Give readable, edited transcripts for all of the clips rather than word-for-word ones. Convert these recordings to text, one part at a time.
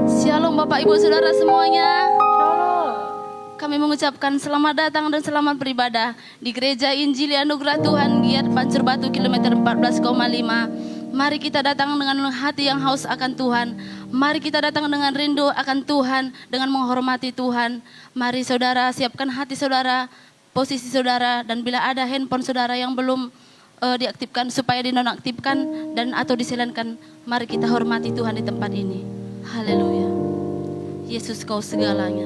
Shalom Bapak Ibu Saudara semuanya. Kami mengucapkan selamat datang dan selamat beribadah di Gereja Injili Anugerah Tuhan Giat Pancur Batu kilometer 14,5. Mari kita datang dengan hati yang haus akan Tuhan. Mari kita datang dengan rindu akan Tuhan, dengan menghormati Tuhan. Mari saudara siapkan hati saudara, posisi saudara, dan bila ada handphone saudara yang belum diaktifkan supaya dinonaktifkan dan atau diselenkan. Mari kita hormati Tuhan di tempat ini. Haleluya. Yesus kau segalanya.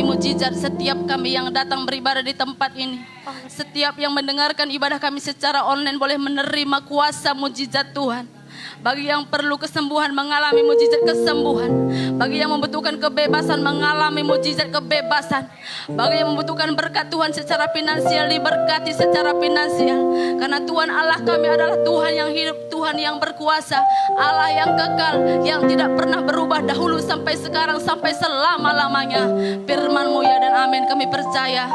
mujizat setiap kami yang datang beribadah di tempat ini. Setiap yang mendengarkan ibadah kami secara online boleh menerima kuasa mujizat Tuhan. Bagi yang perlu kesembuhan mengalami mujizat kesembuhan. Bagi yang membutuhkan kebebasan mengalami mujizat kebebasan. Bagi yang membutuhkan berkat Tuhan secara finansial diberkati secara finansial. Karena Tuhan Allah kami adalah Tuhan yang hidup, Tuhan yang berkuasa, Allah yang kekal, yang tidak pernah berubah dahulu sampai sekarang sampai selama-lamanya. Firman-Mu ya dan amin. Kami percaya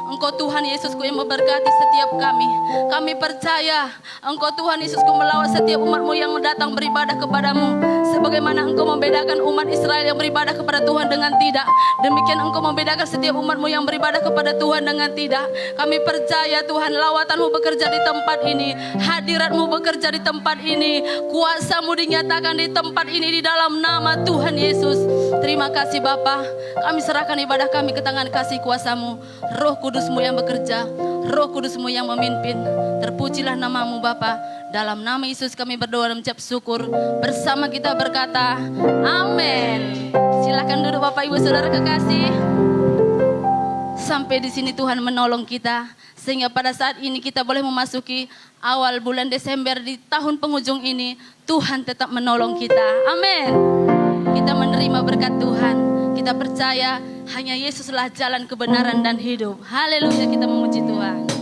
Engkau Tuhan Yesusku yang memberkati setiap kami. Kami percaya Engkau Tuhan Yesusku melawat setiap umat-Mu yang datang beribadah kepadamu. Sebagaimana Engkau membedakan umat Israel yang beribadah kepada Tuhan dengan tidak, demikian Engkau membedakan setiap umat-Mu yang beribadah kepada Tuhan dengan tidak. Kami percaya Tuhan, lawatan-Mu bekerja di tempat ini, hadirat-Mu bekerja di tempat ini, kuasa-Mu dinyatakan di tempat ini di dalam nama Tuhan Yesus. Terima kasih Bapa. Kami serahkan ibadah kami ke tangan kasih kuasa-Mu. Roh Kudus-Mu yang bekerja, Roh Kudus-Mu yang memimpin. Terpujilah nama-Mu Bapa. Dalam nama Yesus kami berdoa dan mengucap syukur. Bersama kita berkata, amin. Silakan duduk Bapak Ibu Saudara kekasih. Sampai di sini Tuhan menolong kita, sehingga pada saat ini kita boleh memasuki awal bulan Desember di tahun penghujung ini. Tuhan tetap menolong kita. Amin. Kita menerima berkat Tuhan. Kita percaya hanya Yesuslah jalan kebenaran dan hidup. Haleluya, kita memuji Tuhan.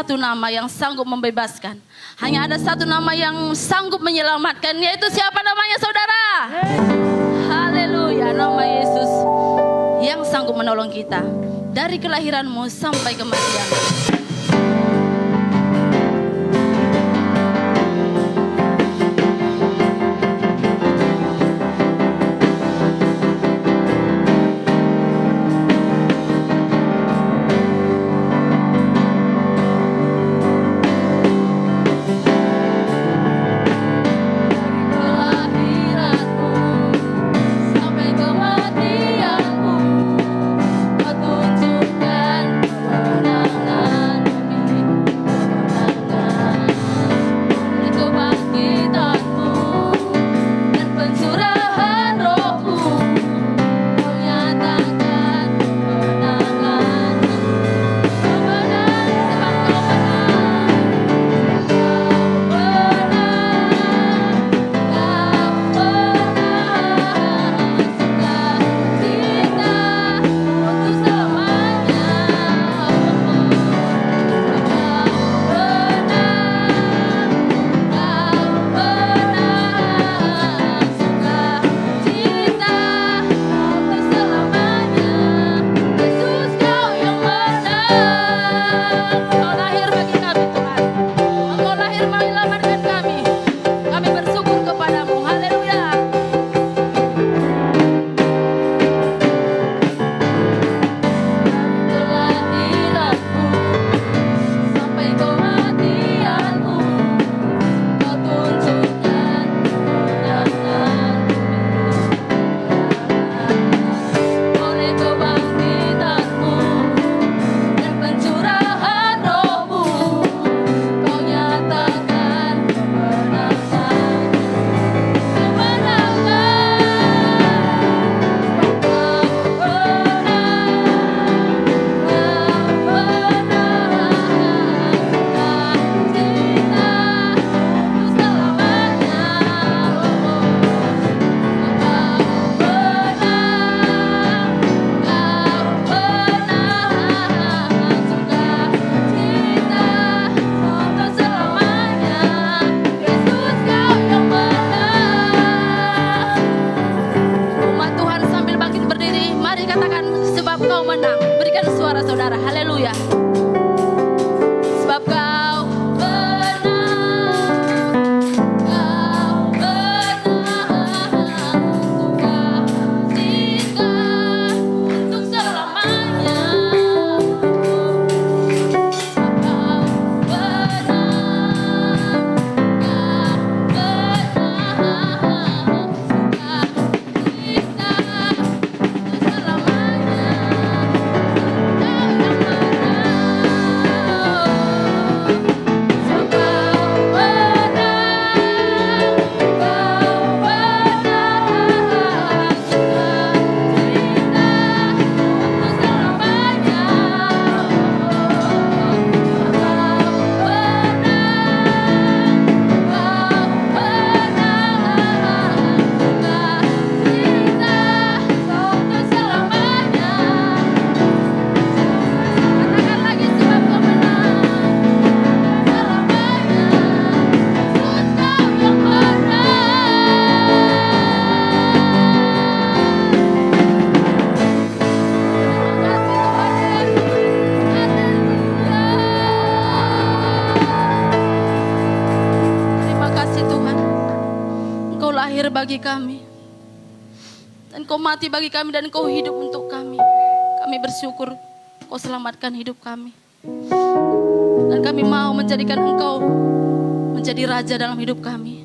satu nama yang sanggup membebaskan. Hanya ada satu nama yang sanggup menyelamatkan, yaitu siapa namanya saudara? Haleluya, nama Yesus yang sanggup menolong kita dari kelahiranmu sampai kematian. bersuara. Haleluya. Sebab Kau benar, Kau benar, Tuhan cinta untuk selamanya. Bagi kami, dan Kau mati bagi kami, dan Kau hidup untuk kami. Kami bersyukur Kau selamatkan hidup kami, dan kami mau menjadikan Engkau menjadi Raja dalam hidup kami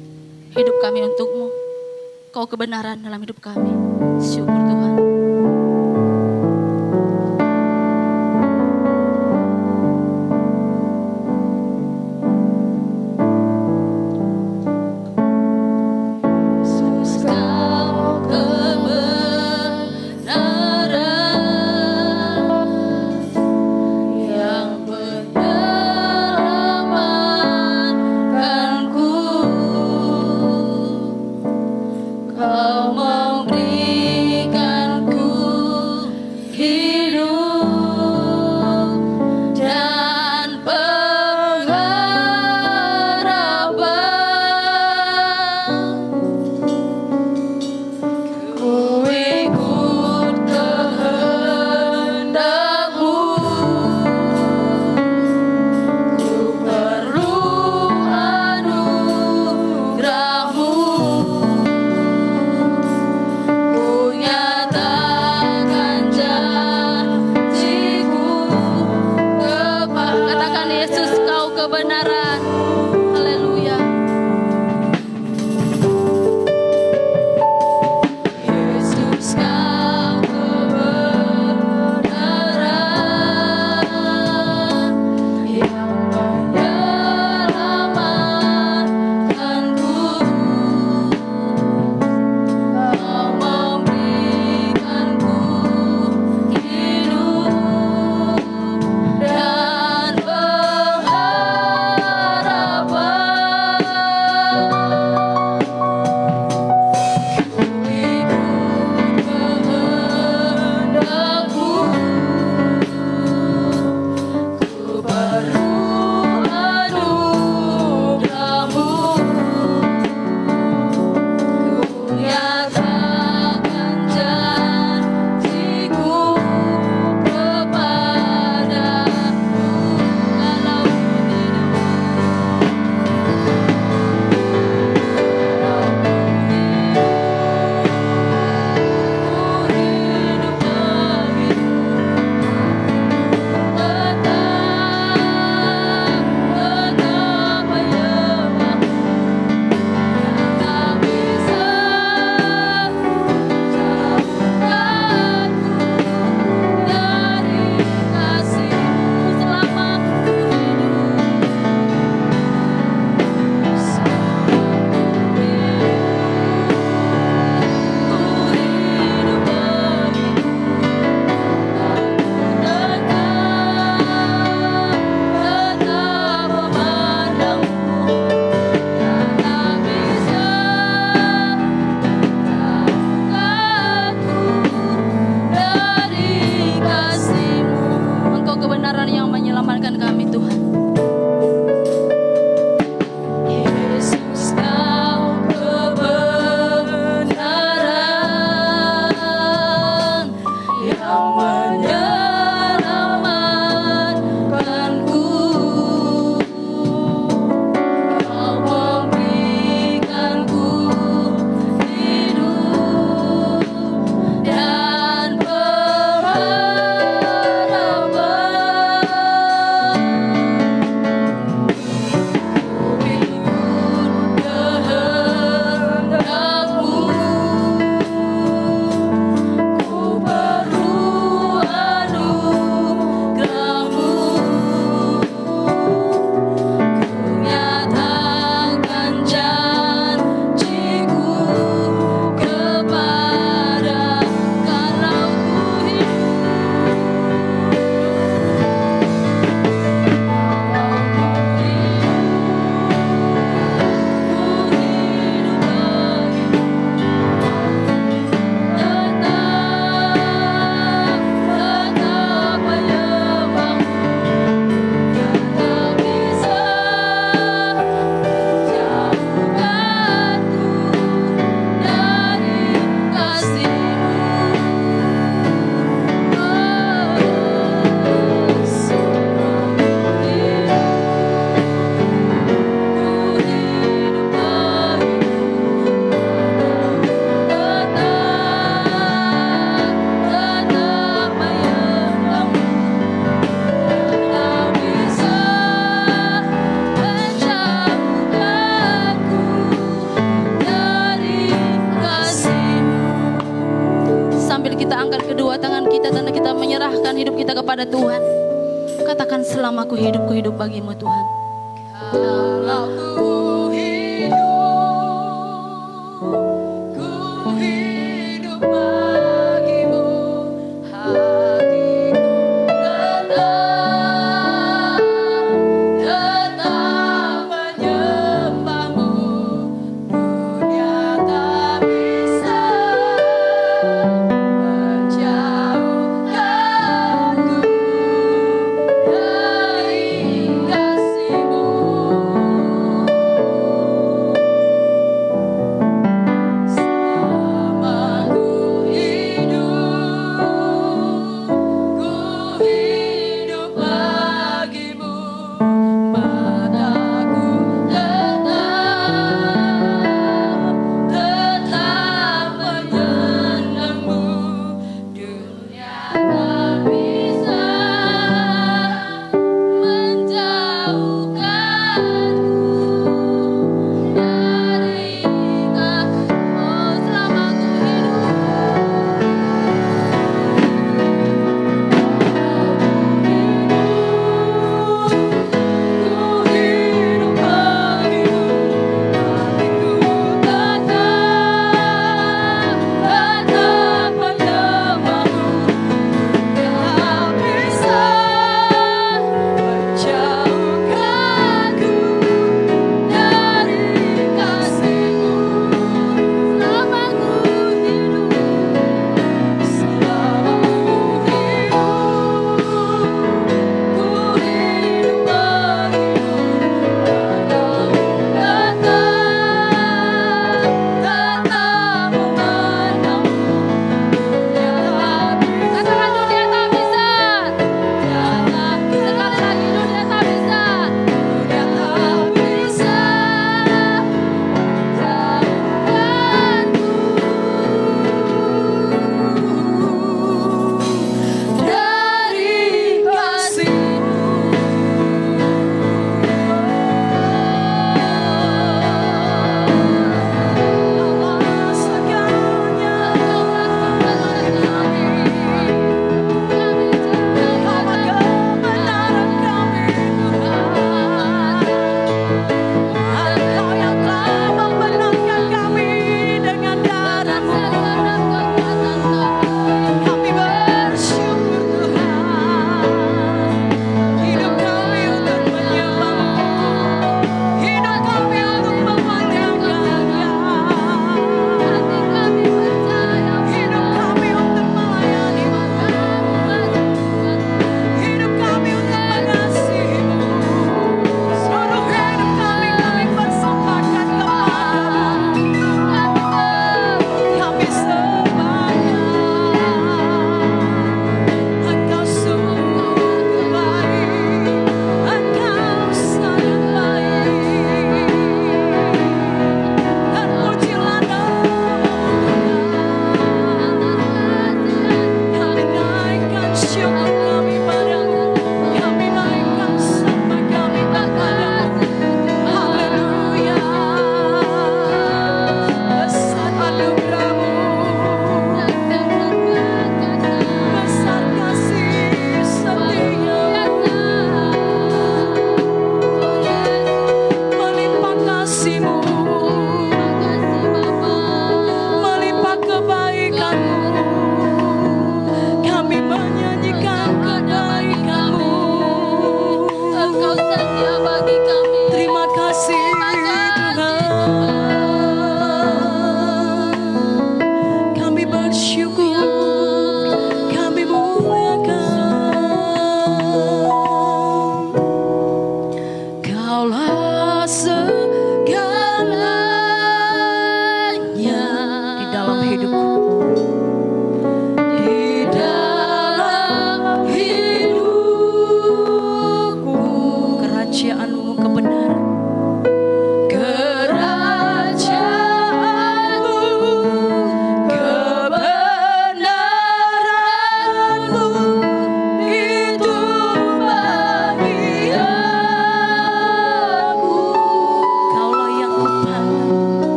untuk-Mu. Kau kebenaran dalam hidup kami. Syukur Tuhan. kepada Tuhan. Katakan, selama ku hidup bagimu Tuhan. Kalau ku hidup bagimu, hatiku tetap menyembahmu. Dunia tak bisa menjauhkanku dari kasih-Mu.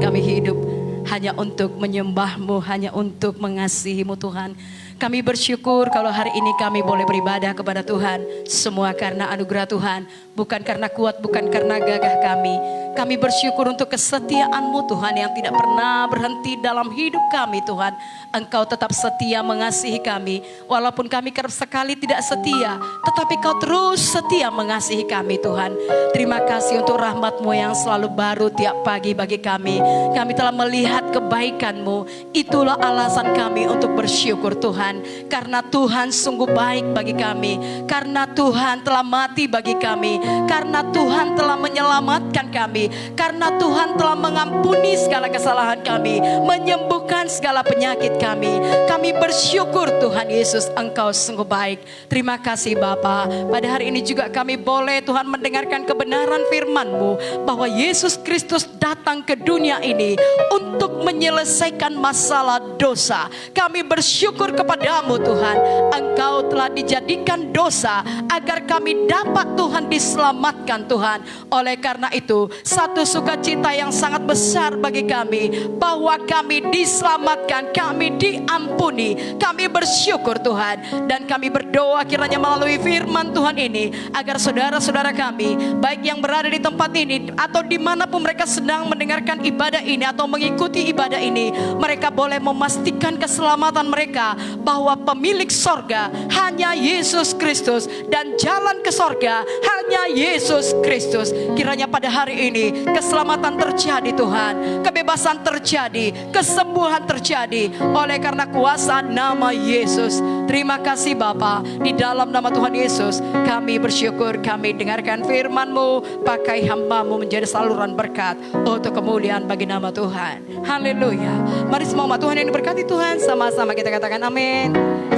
kami hidup hanya untuk menyembah-Mu, hanya untuk mengasihi-Mu Tuhan. Kami bersyukur kalau hari ini kami boleh beribadah kepada Tuhan. Semua karena anugerah Tuhan, bukan karena kuat, bukan karena gagah kami. Kami bersyukur untuk kesetiaan-Mu Tuhan yang tidak pernah berhenti dalam hidup kami Tuhan. Engkau tetap setia mengasihi kami. Walaupun kami kerap sekali tidak setia, tetapi Kau terus setia mengasihi kami Tuhan. Terima kasih untuk rahmat-Mu yang selalu baru tiap pagi bagi kami. Kami telah melihat kebaikan-Mu. Itulah alasan kami untuk bersyukur Tuhan. Karena Tuhan sungguh baik bagi kami. Karena Tuhan telah mati bagi kami. Karena Tuhan telah menyelamatkan kami. Karena Tuhan telah mengampuni segala kesalahan kami, menyembuhkan segala penyakit kami. Kami bersyukur Tuhan Yesus, Engkau sungguh baik. Terima kasih Bapa. Pada hari ini juga kami boleh Tuhan mendengarkan kebenaran firman-Mu, bahwa Yesus Kristus datang ke dunia ini untuk menyelesaikan masalah dosa. Kami bersyukur kepadamu Tuhan, Engkau telah dijadikan dosa agar kami dapat Tuhan diselamatkan Tuhan. Oleh karena itu, satu sukacita yang sangat besar bagi kami, bahwa kami diselamatkan, kami diampuni. Kami bersyukur Tuhan, dan kami berdoa kiranya melalui firman Tuhan ini, agar saudara-saudara kami, baik yang berada di tempat ini atau dimanapun mereka sedang mendengarkan ibadah ini atau mengikuti ibadah ini, mereka boleh memastikan keselamatan mereka, bahwa pemilik sorga hanya Yesus Kristus, dan jalan ke sorga hanya Yesus Kristus. Kiranya pada hari ini keselamatan terjadi Tuhan, kebebasan terjadi, kesembuhan terjadi oleh karena kuasa nama Yesus. Terima kasih Bapa, di dalam nama Tuhan Yesus kami bersyukur, kami dengarkan firman-Mu, pakai hamba-Mu menjadi saluran berkat untuk kemuliaan bagi nama Tuhan. Haleluya. Mari semua umat Tuhan yang diberkati Tuhan, sama-sama kita katakan amin.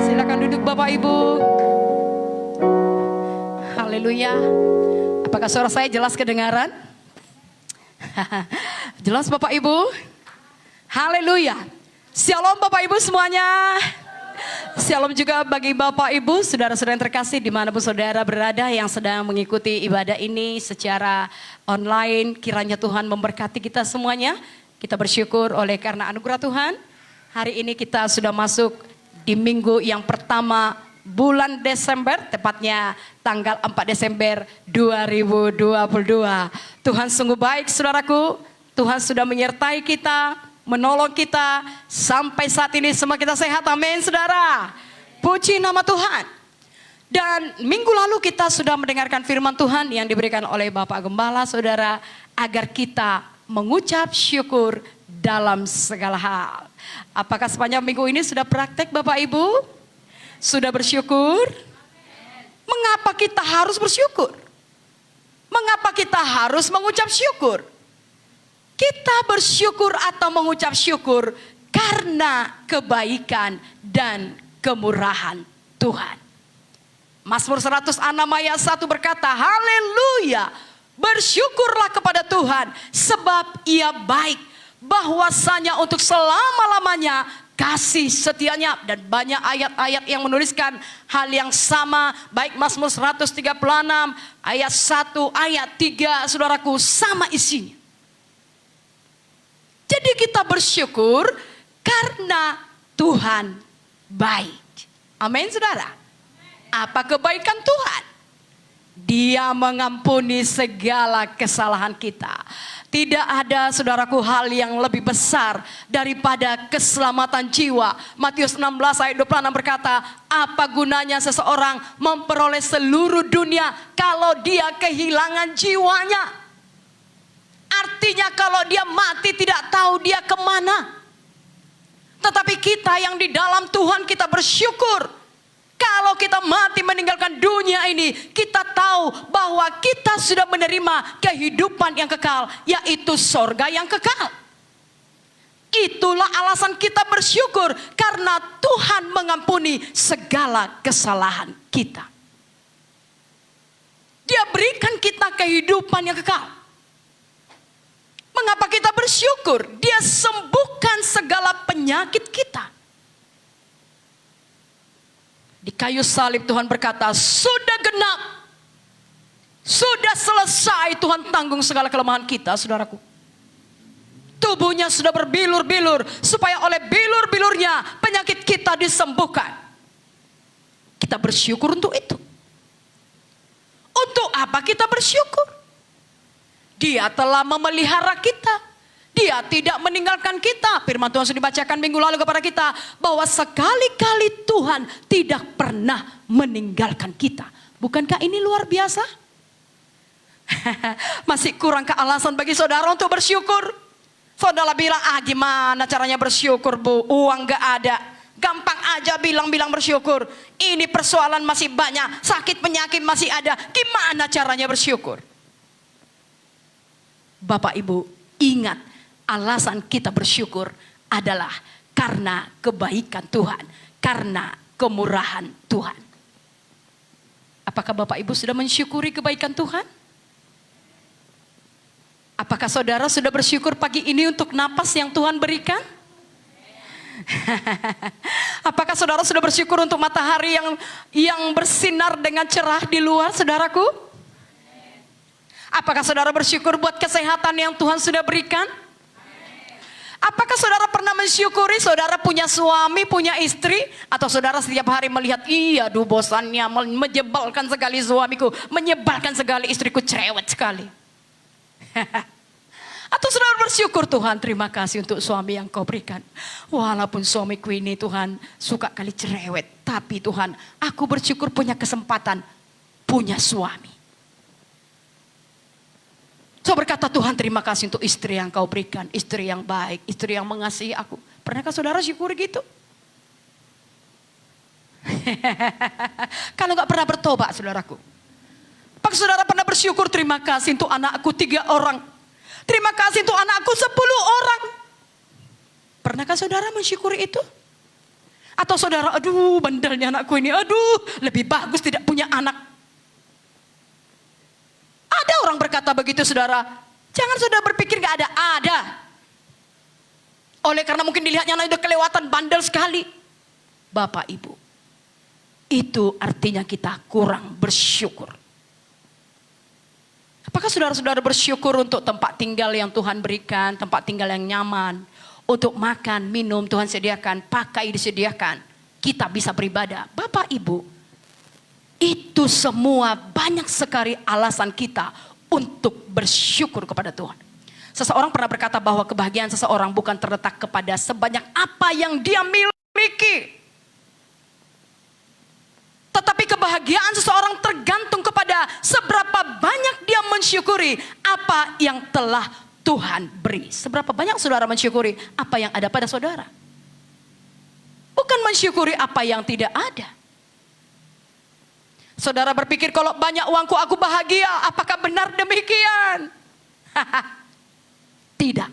Silakan duduk Bapak Ibu. Haleluya. Apakah suara saya jelas kedengaran? Jelas Bapak Ibu? Haleluya. Shalom Bapak Ibu semuanya. Shalom juga bagi Bapak Ibu, saudara-saudara yang terkasih dimanapun saudara berada yang sedang mengikuti ibadah ini secara online. Kiranya Tuhan memberkati kita semuanya. Kita bersyukur oleh karena anugerah Tuhan. Hari ini kita sudah masuk di minggu yang pertama bulan Desember, tepatnya tanggal 4 Desember 2022. Tuhan sungguh baik saudaraku. Tuhan sudah menyertai kita, menolong kita. Sampai saat ini semua kita sehat, amin saudara. Puji nama Tuhan. Dan minggu lalu kita sudah mendengarkan firman Tuhan yang diberikan oleh Bapak Gembala saudara, agar kita mengucap syukur dalam segala hal. Apakah sepanjang minggu ini sudah praktek Bapak Ibu? Sudah bersyukur? Mengapa kita harus bersyukur? Mengapa kita harus mengucap syukur? Kita bersyukur atau mengucap syukur karena kebaikan dan kemurahan Tuhan. Mazmur 106 ayat 1 berkata, haleluya, bersyukurlah kepada Tuhan sebab Ia baik, bahwasanya untuk selama-lamanya kasih setianya. Dan banyak ayat-ayat yang menuliskan hal yang sama, baik Mazmur 136 ayat 1, ayat 3 saudaraku, sama isinya. Jadi kita bersyukur karena Tuhan baik. Amin saudara. Apa kebaikan Tuhan? Dia mengampuni segala kesalahan kita. Tidak ada saudaraku hal yang lebih besar daripada keselamatan jiwa. Matius 16 ayat 26 berkata, apa gunanya seseorang memperoleh seluruh dunia kalau dia kehilangan jiwanya? Artinya kalau dia mati tidak tahu dia kemana. Tetapi kita yang di dalam Tuhan kita bersyukur. Kalau kita mati meninggalkan dunia ini, kita tahu bahwa kita sudah menerima kehidupan yang kekal, yaitu sorga yang kekal. Itulah alasan kita bersyukur, karena Tuhan mengampuni segala kesalahan kita. Dia berikan kita kehidupan yang kekal. Mengapa kita bersyukur? Dia sembuhkan segala penyakit kita. Di kayu salib Tuhan berkata, sudah genap. Sudah selesai, Tuhan tanggung segala kelemahan kita, saudaraku. Tubuhnya sudah berbilur-bilur, supaya oleh bilur-bilurnya penyakit kita disembuhkan. Kita bersyukur untuk itu. Untuk apa kita bersyukur? Dia telah memelihara kita. Dia tidak meninggalkan kita. Firman Tuhan sudah dibacakan minggu lalu kepada kita, bahwa sekali-kali Tuhan tidak pernah meninggalkan kita. Bukankah ini luar biasa? Masih kurang alasan bagi saudara untuk bersyukur? Saudara bilang, gimana caranya bersyukur, Bu? Uang gak ada. Gampang aja bilang-bilang bersyukur. Ini persoalan masih banyak, sakit penyakit masih ada. Gimana caranya bersyukur? Bapak Ibu, ingat, alasan kita bersyukur adalah karena kebaikan Tuhan, karena kemurahan Tuhan. Apakah Bapak Ibu sudah mensyukuri kebaikan Tuhan? Apakah saudara sudah bersyukur pagi ini untuk napas yang Tuhan berikan? Apakah saudara sudah bersyukur untuk matahari yang bersinar dengan cerah di luar, saudaraku? Apakah saudara bersyukur buat kesehatan yang Tuhan sudah berikan? Apakah saudara pernah mensyukuri saudara punya suami, punya istri? Atau saudara setiap hari melihat, aduh bosannya, menyebalkan sekali suamiku, menyebalkan sekali istriku, cerewet sekali. Atau saudara bersyukur, Tuhan terima kasih untuk suami yang kau berikan. Walaupun suamiku ini Tuhan suka kali cerewet, tapi Tuhan aku bersyukur punya kesempatan, punya suami. Saya berkata, Tuhan terima kasih untuk istri yang kau berikan. Istri yang baik, istri yang mengasihi aku. Pernahkah saudara syukur gitu? Kalau gak pernah bertobat, saudaraku. Apakah saudara pernah bersyukur, terima kasih untuk anakku 3 orang. Terima kasih untuk anakku 10 orang. Pernahkah saudara mensyukuri itu? Atau saudara, aduh bandelnya anakku ini, aduh lebih bagus tidak punya anak. Ada orang berkata begitu, saudara. Jangan saudara berpikir gak ada. Ada. Oleh karena mungkin dilihatnya anak itu kelewatan, bandel sekali. Bapak Ibu, itu artinya kita kurang bersyukur. Apakah saudara-saudara bersyukur untuk tempat tinggal yang Tuhan berikan, tempat tinggal yang nyaman, untuk makan, minum Tuhan sediakan, pakai disediakan, kita bisa beribadah. Bapak Ibu, itu semua banyak sekali alasan kita untuk bersyukur kepada Tuhan. Seseorang pernah berkata bahwa kebahagiaan seseorang bukan terletak kepada sebanyak apa yang dia miliki, tetapi kebahagiaan seseorang tergantung kepada seberapa banyak dia mensyukuri apa yang telah Tuhan beri. Seberapa banyak saudara mensyukuri apa yang ada pada saudara, bukan mensyukuri apa yang tidak ada. Saudara berpikir kalau banyak uangku aku bahagia. Apakah benar demikian? Tidak.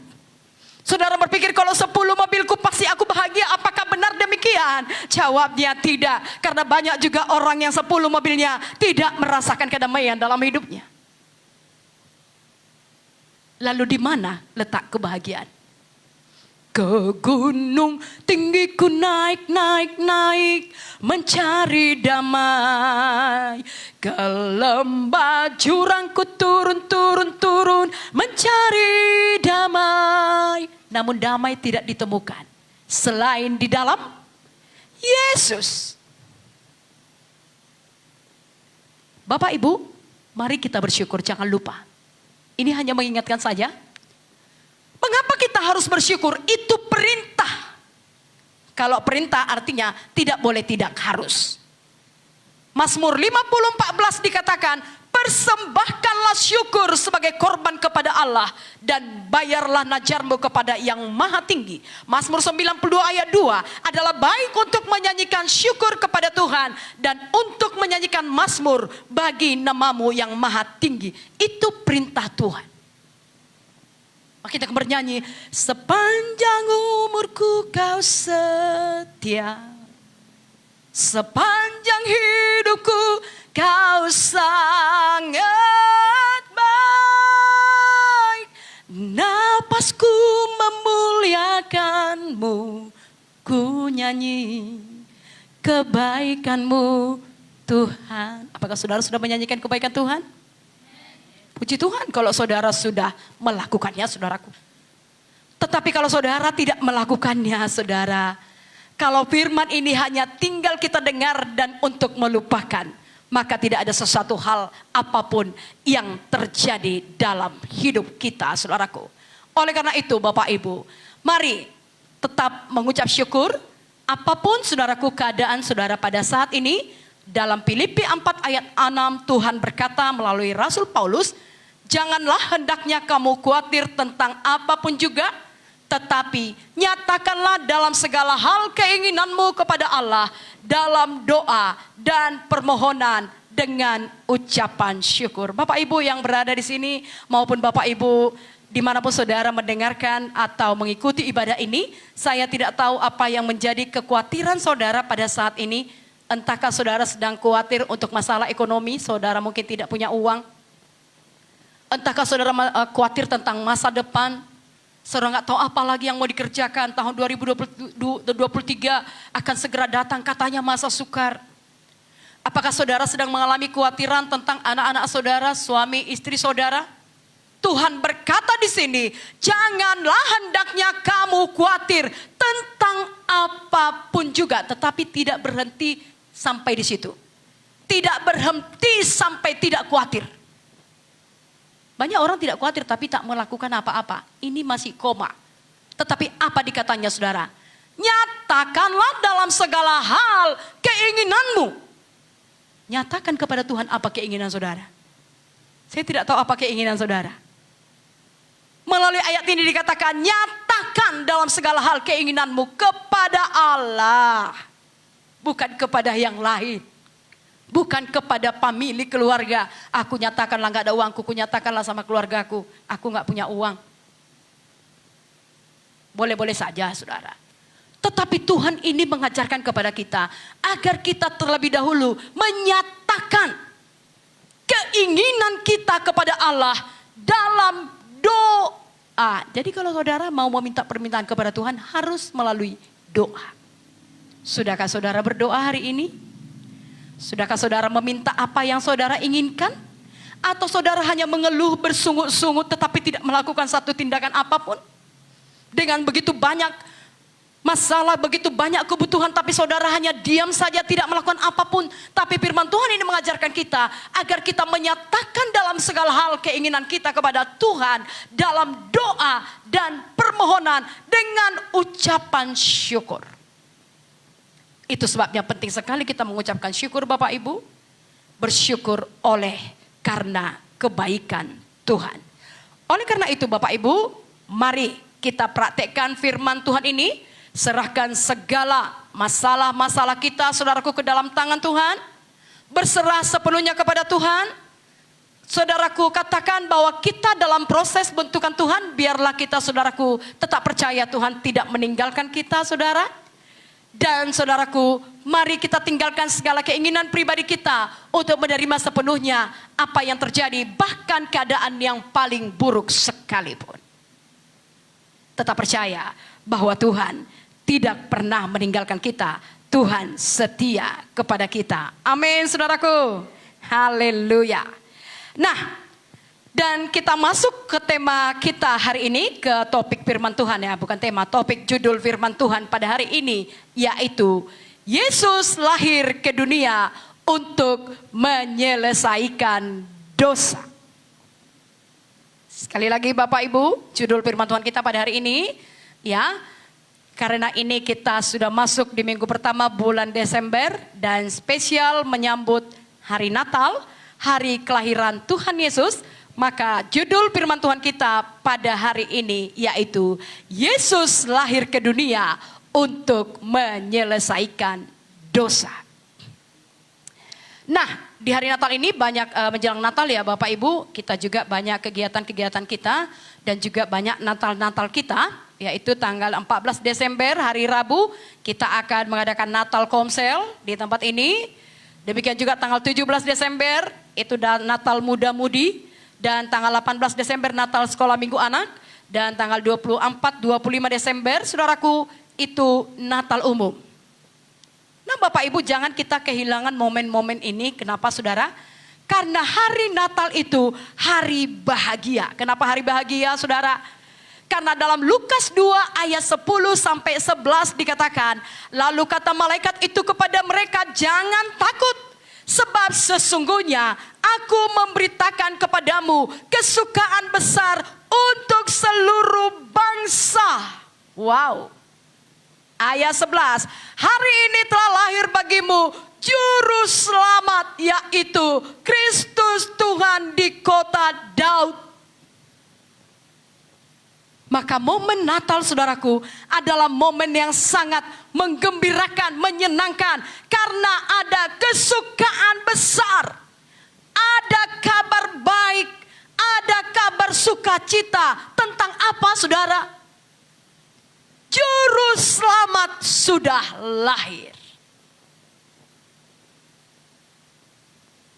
Saudara berpikir kalau 10 mobilku pasti aku bahagia. Apakah benar demikian? Jawabnya tidak. Karena banyak juga orang yang 10 mobilnya tidak merasakan kedamaian dalam hidupnya. Lalu di mana letak kebahagiaan? Ke gunung tinggi ku naik, naik, naik, mencari damai. Ke lembah jurang ku turun, turun, turun, mencari damai. Namun damai tidak ditemukan selain di dalam Yesus. Bapak Ibu, mari kita bersyukur, jangan lupa. Ini hanya mengingatkan saja. Mengapa kita harus bersyukur? Itu perintah. Kalau perintah artinya tidak boleh, tidak harus. Mazmur 50:14 dikatakan, persembahkanlah syukur sebagai korban kepada Allah dan bayarlah najarmu kepada yang maha tinggi. Mazmur 92 ayat 2 adalah baik untuk menyanyikan syukur kepada Tuhan dan untuk menyanyikan mazmur bagi namamu yang maha tinggi. Itu perintah Tuhan. Maka kita akan bernyanyi, sepanjang umurku kau setia, sepanjang hidupku kau sangat baik, napasku memuliakanmu, ku nyanyi kebaikanmu Tuhan. Apakah saudara sudah menyanyikan kebaikan Tuhan? Puji Tuhan kalau saudara sudah melakukannya, saudaraku. Tetapi kalau saudara tidak melakukannya, saudara, kalau firman ini hanya tinggal kita dengar dan untuk melupakan, maka tidak ada sesuatu hal apapun yang terjadi dalam hidup kita, saudaraku. Oleh karena itu, Bapak Ibu, mari tetap mengucap syukur apapun, saudaraku, keadaan saudara pada saat ini. Dalam Filipi 4 ayat 6 Tuhan berkata melalui Rasul Paulus, janganlah hendaknya kamu khawatir tentang apapun juga, tetapi nyatakanlah dalam segala hal keinginanmu kepada Allah dalam doa dan permohonan dengan ucapan syukur. Bapak Ibu yang berada di sini maupun Bapak Ibu dimanapun saudara mendengarkan atau mengikuti ibadah ini, saya tidak tahu apa yang menjadi kekhawatiran saudara pada saat ini. Entahkah saudara sedang khawatir untuk masalah ekonomi, saudara mungkin tidak punya uang. Entahkah saudara khawatir tentang masa depan, saudara nggak tahu apa lagi yang mau dikerjakan, tahun 2023 akan segera datang katanya masa sukar. Apakah saudara sedang mengalami kekhawatiran tentang anak-anak saudara, suami, istri saudara? Tuhan berkata di sini, janganlah hendaknya kamu khawatir tentang apapun juga, tetapi tidak berhenti sampai di situ. Tidak berhenti sampai tidak khawatir. Banyak orang tidak khawatir tapi tak melakukan apa-apa. Ini masih koma. Tetapi apa dikatanya saudara? Nyatakanlah dalam segala hal keinginanmu. Nyatakan kepada Tuhan apa keinginan saudara. Saya tidak tahu apa keinginan saudara. Melalui ayat ini dikatakan, nyatakan dalam segala hal keinginanmu kepada Allah. Bukan kepada yang lain. Bukan kepada pemilik keluarga. Aku nyatakanlah gak ada uangku, aku nyatakanlah sama keluargaku, aku gak punya uang. Boleh-boleh saja saudara. Tetapi Tuhan ini mengajarkan kepada kita, agar kita terlebih dahulu menyatakan keinginan kita kepada Allah dalam doa. Jadi kalau saudara mau meminta permintaan kepada Tuhan, harus melalui doa. Sudahkah saudara berdoa hari ini? Sudahkah saudara meminta apa yang saudara inginkan? Atau saudara hanya mengeluh bersungut-sungut tetapi tidak melakukan satu tindakan apapun? Dengan begitu banyak masalah, begitu banyak kebutuhan, tapi saudara hanya diam saja tidak melakukan apapun. Tapi firman Tuhan ini mengajarkan kita agar kita menyatakan dalam segala hal keinginan kita kepada Tuhan dalam doa dan permohonan dengan ucapan syukur. Itu sebabnya penting sekali kita mengucapkan syukur Bapak Ibu. Bersyukur oleh karena kebaikan Tuhan. Oleh karena itu Bapak Ibu, mari kita praktekkan firman Tuhan ini. Serahkan segala masalah-masalah kita saudaraku ke dalam tangan Tuhan. Berserah sepenuhnya kepada Tuhan. Saudaraku, katakan bahwa kita dalam proses bentukan Tuhan. Biarlah kita saudaraku tetap percaya Tuhan tidak meninggalkan kita saudara. Dan saudaraku, mari kita tinggalkan segala keinginan pribadi kita untuk menerima sepenuhnya apa yang terjadi, bahkan keadaan yang paling buruk sekalipun. Tetap percaya bahwa Tuhan tidak pernah meninggalkan kita. Tuhan setia kepada kita. Amin saudaraku. Haleluya. Nah, dan kita masuk ke tema kita hari ini, ke topik firman Tuhan ya, bukan tema, topik judul firman Tuhan pada hari ini, yaitu Yesus lahir ke dunia untuk menyelesaikan dosa. Sekali lagi Bapak Ibu, judul firman Tuhan kita pada hari ini, ya, karena ini kita sudah masuk di minggu pertama bulan Desember dan spesial menyambut hari Natal, hari kelahiran Tuhan Yesus. Maka judul firman Tuhan kita pada hari ini yaitu Yesus lahir ke dunia untuk menyelesaikan dosa. Nah, di hari Natal ini banyak menjelang Natal ya Bapak Ibu, kita juga banyak kegiatan-kegiatan kita dan juga banyak Natal-Natal kita, yaitu tanggal 14 Desember hari Rabu kita akan mengadakan Natal Komsel di tempat ini. Demikian juga tanggal 17 Desember itu Natal Muda-Mudi. Dan tanggal 18 Desember Natal Sekolah Minggu Anak. Dan tanggal 24-25 Desember saudaraku itu Natal Umum. Nah Bapak Ibu, jangan kita kehilangan momen-momen ini. Kenapa saudara? Karena hari Natal itu hari bahagia. Kenapa hari bahagia saudara? Karena dalam Lukas 2 ayat 10 sampai 11 dikatakan, lalu kata malaikat itu kepada mereka, jangan takut, sebab sesungguhnya aku memberitakan kepadamu kesukaan besar untuk seluruh bangsa. Wow. Ayat 11, hari ini telah lahir bagimu juru selamat, yaitu Kristus Tuhan di kota Daud. Maka momen Natal saudaraku adalah momen yang sangat menggembirakan, menyenangkan. Karena ada kesukaan besar, ada kabar baik, ada kabar sukacita. Tentang apa saudara? Juru selamat sudah lahir.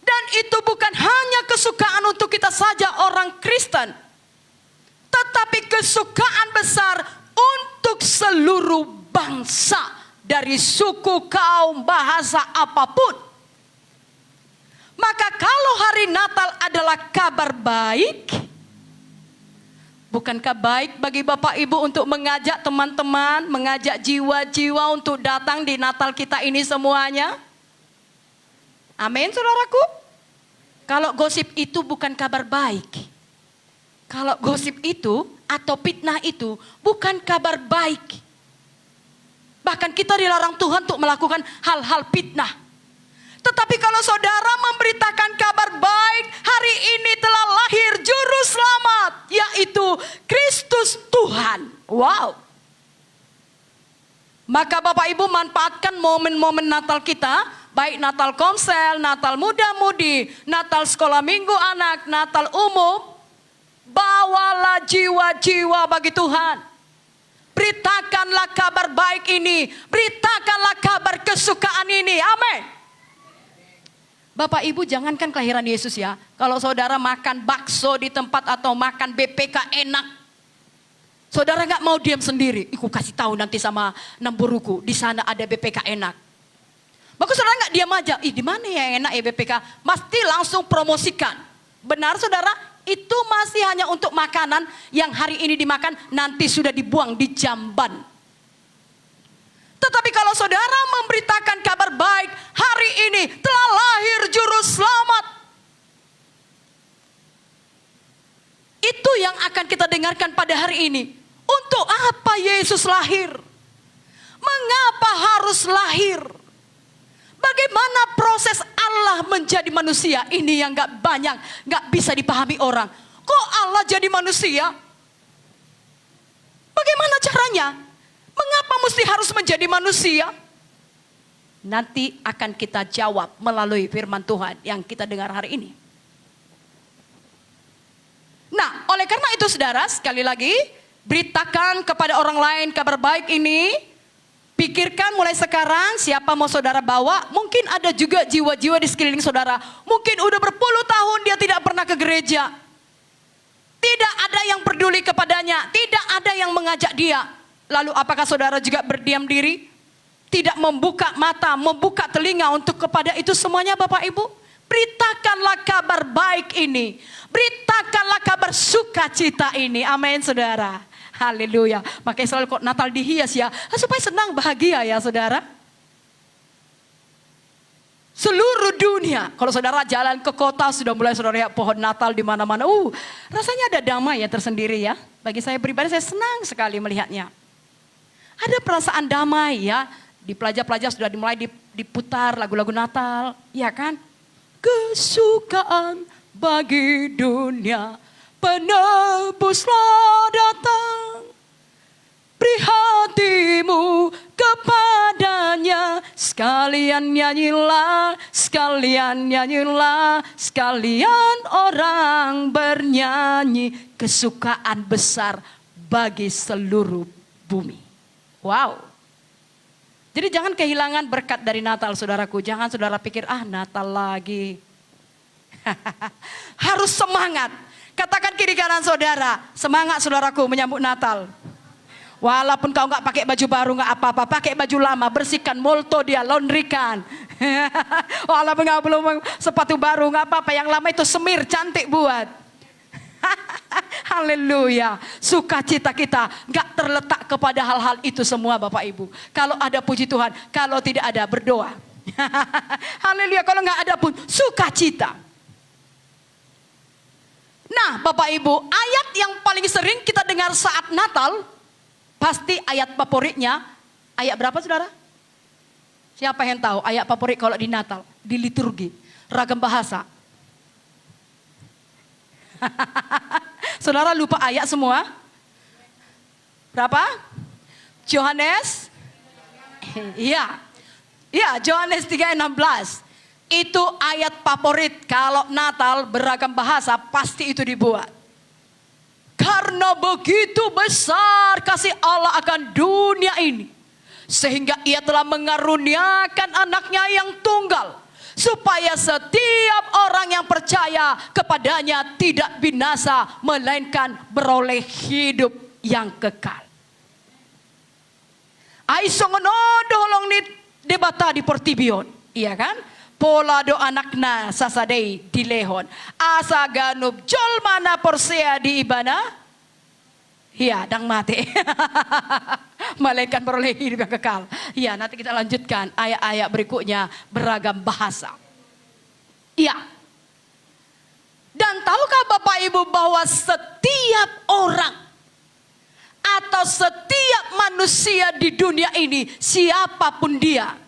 Dan itu bukan hanya kesukaan untuk kita saja orang Kristen, tetapi kesukaan besar untuk seluruh bangsa dari suku, kaum, bahasa apapun. Maka kalau hari Natal adalah kabar baik, bukankah baik bagi Bapak Ibu untuk mengajak teman-teman, mengajak jiwa-jiwa untuk datang di Natal kita ini semuanya? Amin saudaraku. Kalau gosip itu bukan kabar baik. Kalau gosip itu atau fitnah itu bukan kabar baik. Bahkan kita dilarang Tuhan untuk melakukan hal-hal fitnah. Tetapi kalau saudara memberitakan kabar baik, hari ini telah lahir juru selamat, yaitu Kristus Tuhan. Wow. Maka Bapak Ibu manfaatkan momen-momen Natal kita, baik Natal Komsel, Natal muda-mudi, Natal sekolah minggu anak, Natal umum. Bawalah jiwa-jiwa bagi Tuhan. Beritakanlah kabar baik ini, beritakanlah kabar kesukaan ini. Amin. Bapak Ibu jangankan kelahiran Yesus ya. Kalau saudara makan bakso di tempat atau makan BPK enak, saudara nggak mau diam sendiri. Aku kasih tahu nanti sama namburuku, di sana ada BPK enak. Maka saudara nggak diam aja. Ih, di mana yang enak ya BPK? Mesti langsung promosikan. Benar saudara? Itu masih hanya untuk makanan yang hari ini dimakan, nanti sudah dibuang di jamban. Tetapi kalau saudara memberitakan kabar baik, hari ini telah lahir juru selamat. Itu yang akan kita dengarkan pada hari ini. Untuk apa Yesus lahir? Mengapa harus lahir? Bagaimana proses Allah menjadi manusia? Ini yang gak bisa dipahami orang. Kok Allah jadi manusia? Bagaimana caranya? Mengapa mesti harus menjadi manusia? Nanti akan kita jawab melalui firman Tuhan yang kita dengar hari ini. Nah, oleh karena itu saudara, sekali lagi, beritakan kepada orang lain kabar baik ini. Pikirkan mulai sekarang siapa mau saudara bawa. Mungkin ada juga jiwa-jiwa di sekeliling saudara. Mungkin udah berpuluh tahun dia tidak pernah ke gereja. Tidak ada yang peduli kepadanya. Tidak ada yang mengajak dia. Lalu apakah saudara juga berdiam diri? Tidak membuka mata, membuka telinga untuk kepada itu semuanya Bapak Ibu? Beritakanlah kabar baik ini. Beritakanlah kabar sukacita ini. Amin saudara. Haleluya. Makanya selalu kok Natal dihias ya. Supaya senang bahagia ya saudara. Seluruh dunia. Kalau saudara jalan ke kota sudah mulai saudara lihat pohon Natal di mana-mana. Rasanya ada damai ya tersendiri ya. Bagi saya pribadi saya senang sekali melihatnya. Ada perasaan damai ya. Di pelajar-pelajar sudah dimulai diputar lagu-lagu Natal. Ya kan? Kesukaan bagi dunia. Penebuslah datang, beri hatimu kepadanya, sekalian nyanyilah, sekalian orang bernyanyi, kesukaan besar bagi seluruh bumi. Wow. Jadi jangan kehilangan berkat dari Natal saudaraku, jangan saudara pikir Natal lagi. Harus semangat. Katakan kiri kanan saudara, semangat saudaraku menyambut Natal. Walaupun kau nggak pakai baju baru nggak apa-apa, pakai baju lama, bersihkan, molto dia, laundrykan. Walaupun nggak belum sepatu baru nggak apa-apa, yang lama itu semir cantik buat. Haleluya. Sukacita kita gak terletak kepada hal-hal itu semua Bapak Ibu. Kalau ada puji Tuhan, kalau tidak ada berdoa. Haleluya. Kalau gak ada pun sukacita. Nah Bapak Ibu, ayat yang paling sering kita dengar saat Natal, pasti ayat favoritnya, ayat berapa saudara? Siapa yang tahu ayat favorit kalau di Natal, di liturgi, ragam bahasa? Saudara lupa ayat semua? Berapa? Yohanes? Iya. Iya, Yohanes 3:16. Itu ayat favorit kalau Natal beragam bahasa pasti itu dibuat. Karena begitu besar kasih Allah akan dunia ini, sehingga ia telah mengaruniakan anaknya yang tunggal, supaya setiap orang yang percaya kepadanya tidak binasa, melainkan beroleh hidup yang kekal. Aisongono doholong ni debata di Portibion, iya kan? Pola do anakna sasadei di lehon. Asa ganub jol mana porsea di ibana. Iya, dang mati. Malaikat beroleh hidup yang kekal. Iya, nanti kita lanjutkan ayat-ayat berikutnya beragam bahasa. Iya. Dan tahukah Bapak Ibu bahwa setiap orang atau setiap manusia di dunia ini, siapapun dia,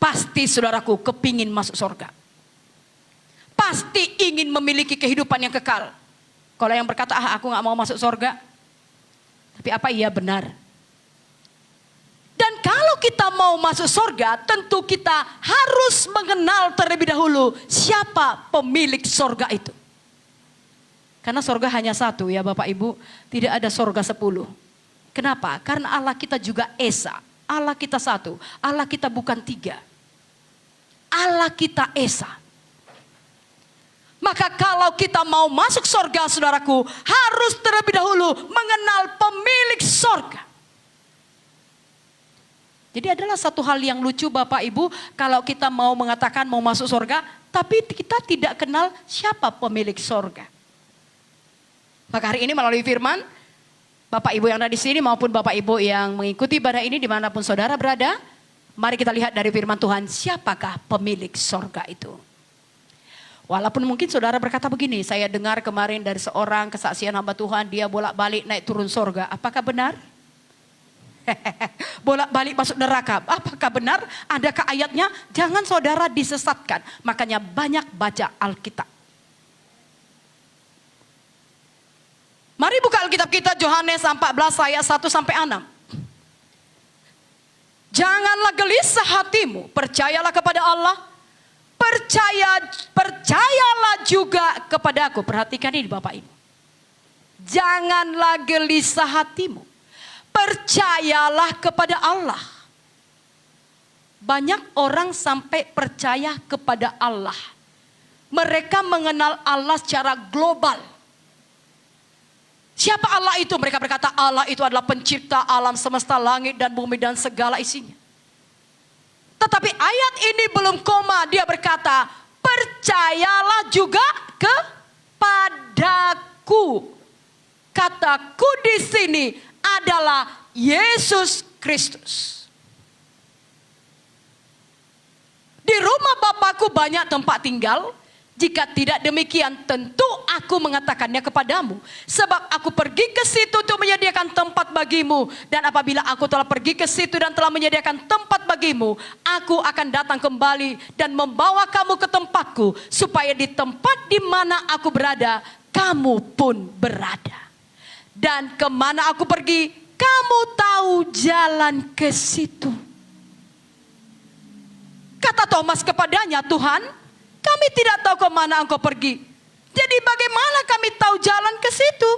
pasti saudaraku kepingin masuk surga. Pasti ingin memiliki kehidupan yang kekal. Kalau yang berkata, aku gak mau masuk surga. Tapi apa iya benar? Dan kalau kita mau masuk surga, tentu kita harus mengenal terlebih dahulu siapa pemilik surga itu. Karena surga hanya satu ya Bapak Ibu, tidak ada surga 10. Kenapa? Karena Allah kita juga Esa. Allah kita satu, Allah kita bukan 3. Allah kita Esa. Maka kalau kita mau masuk surga saudaraku, harus terlebih dahulu mengenal pemilik surga. Jadi adalah satu hal yang lucu Bapak Ibu, kalau kita mau mengatakan mau masuk surga, tapi kita tidak kenal siapa pemilik surga. Maka hari ini melalui firman, Bapak Ibu yang ada di sini maupun Bapak Ibu yang mengikuti ibadah ini dimanapun saudara berada, mari kita lihat dari firman Tuhan, siapakah pemilik surga itu. Walaupun mungkin saudara berkata begini, saya dengar kemarin dari seorang kesaksian hamba Tuhan, dia bolak-balik naik turun surga. Apakah benar? Bolak-balik masuk neraka. Apakah benar? Adakah ayatnya? Jangan saudara disesatkan. Makanya banyak baca Alkitab. Mari buka Alkitab kita Yohanes 14 ayat 1 sampai 6. Janganlah gelisah hatimu, percayalah kepada Allah, percayalah juga kepadaku. Perhatikan ini Bapak Ibu. Janganlah gelisah hatimu, percayalah kepada Allah. Banyak orang sampai percaya kepada Allah. Mereka mengenal Allah secara global. Siapa Allah itu? Mereka berkata Allah itu adalah pencipta alam semesta, langit dan bumi dan segala isinya. Tetapi ayat ini belum koma, dia berkata percayalah juga kepadaku. Kataku di sini adalah Yesus Kristus. Di rumah Bapakku banyak tempat tinggal. Jika tidak demikian, tentu aku mengatakannya kepadamu. Sebab aku pergi ke situ untuk menyediakan tempat bagimu. Dan apabila aku telah pergi ke situ dan telah menyediakan tempat bagimu, aku akan datang kembali dan membawa kamu ke tempatku, supaya di tempat di mana aku berada, kamu pun berada. Dan kemana aku pergi, kamu tahu jalan ke situ. Kata Thomas kepadanya, Tuhan, kami tidak tahu kemana engkau pergi. Jadi bagaimana kami tahu jalan ke situ?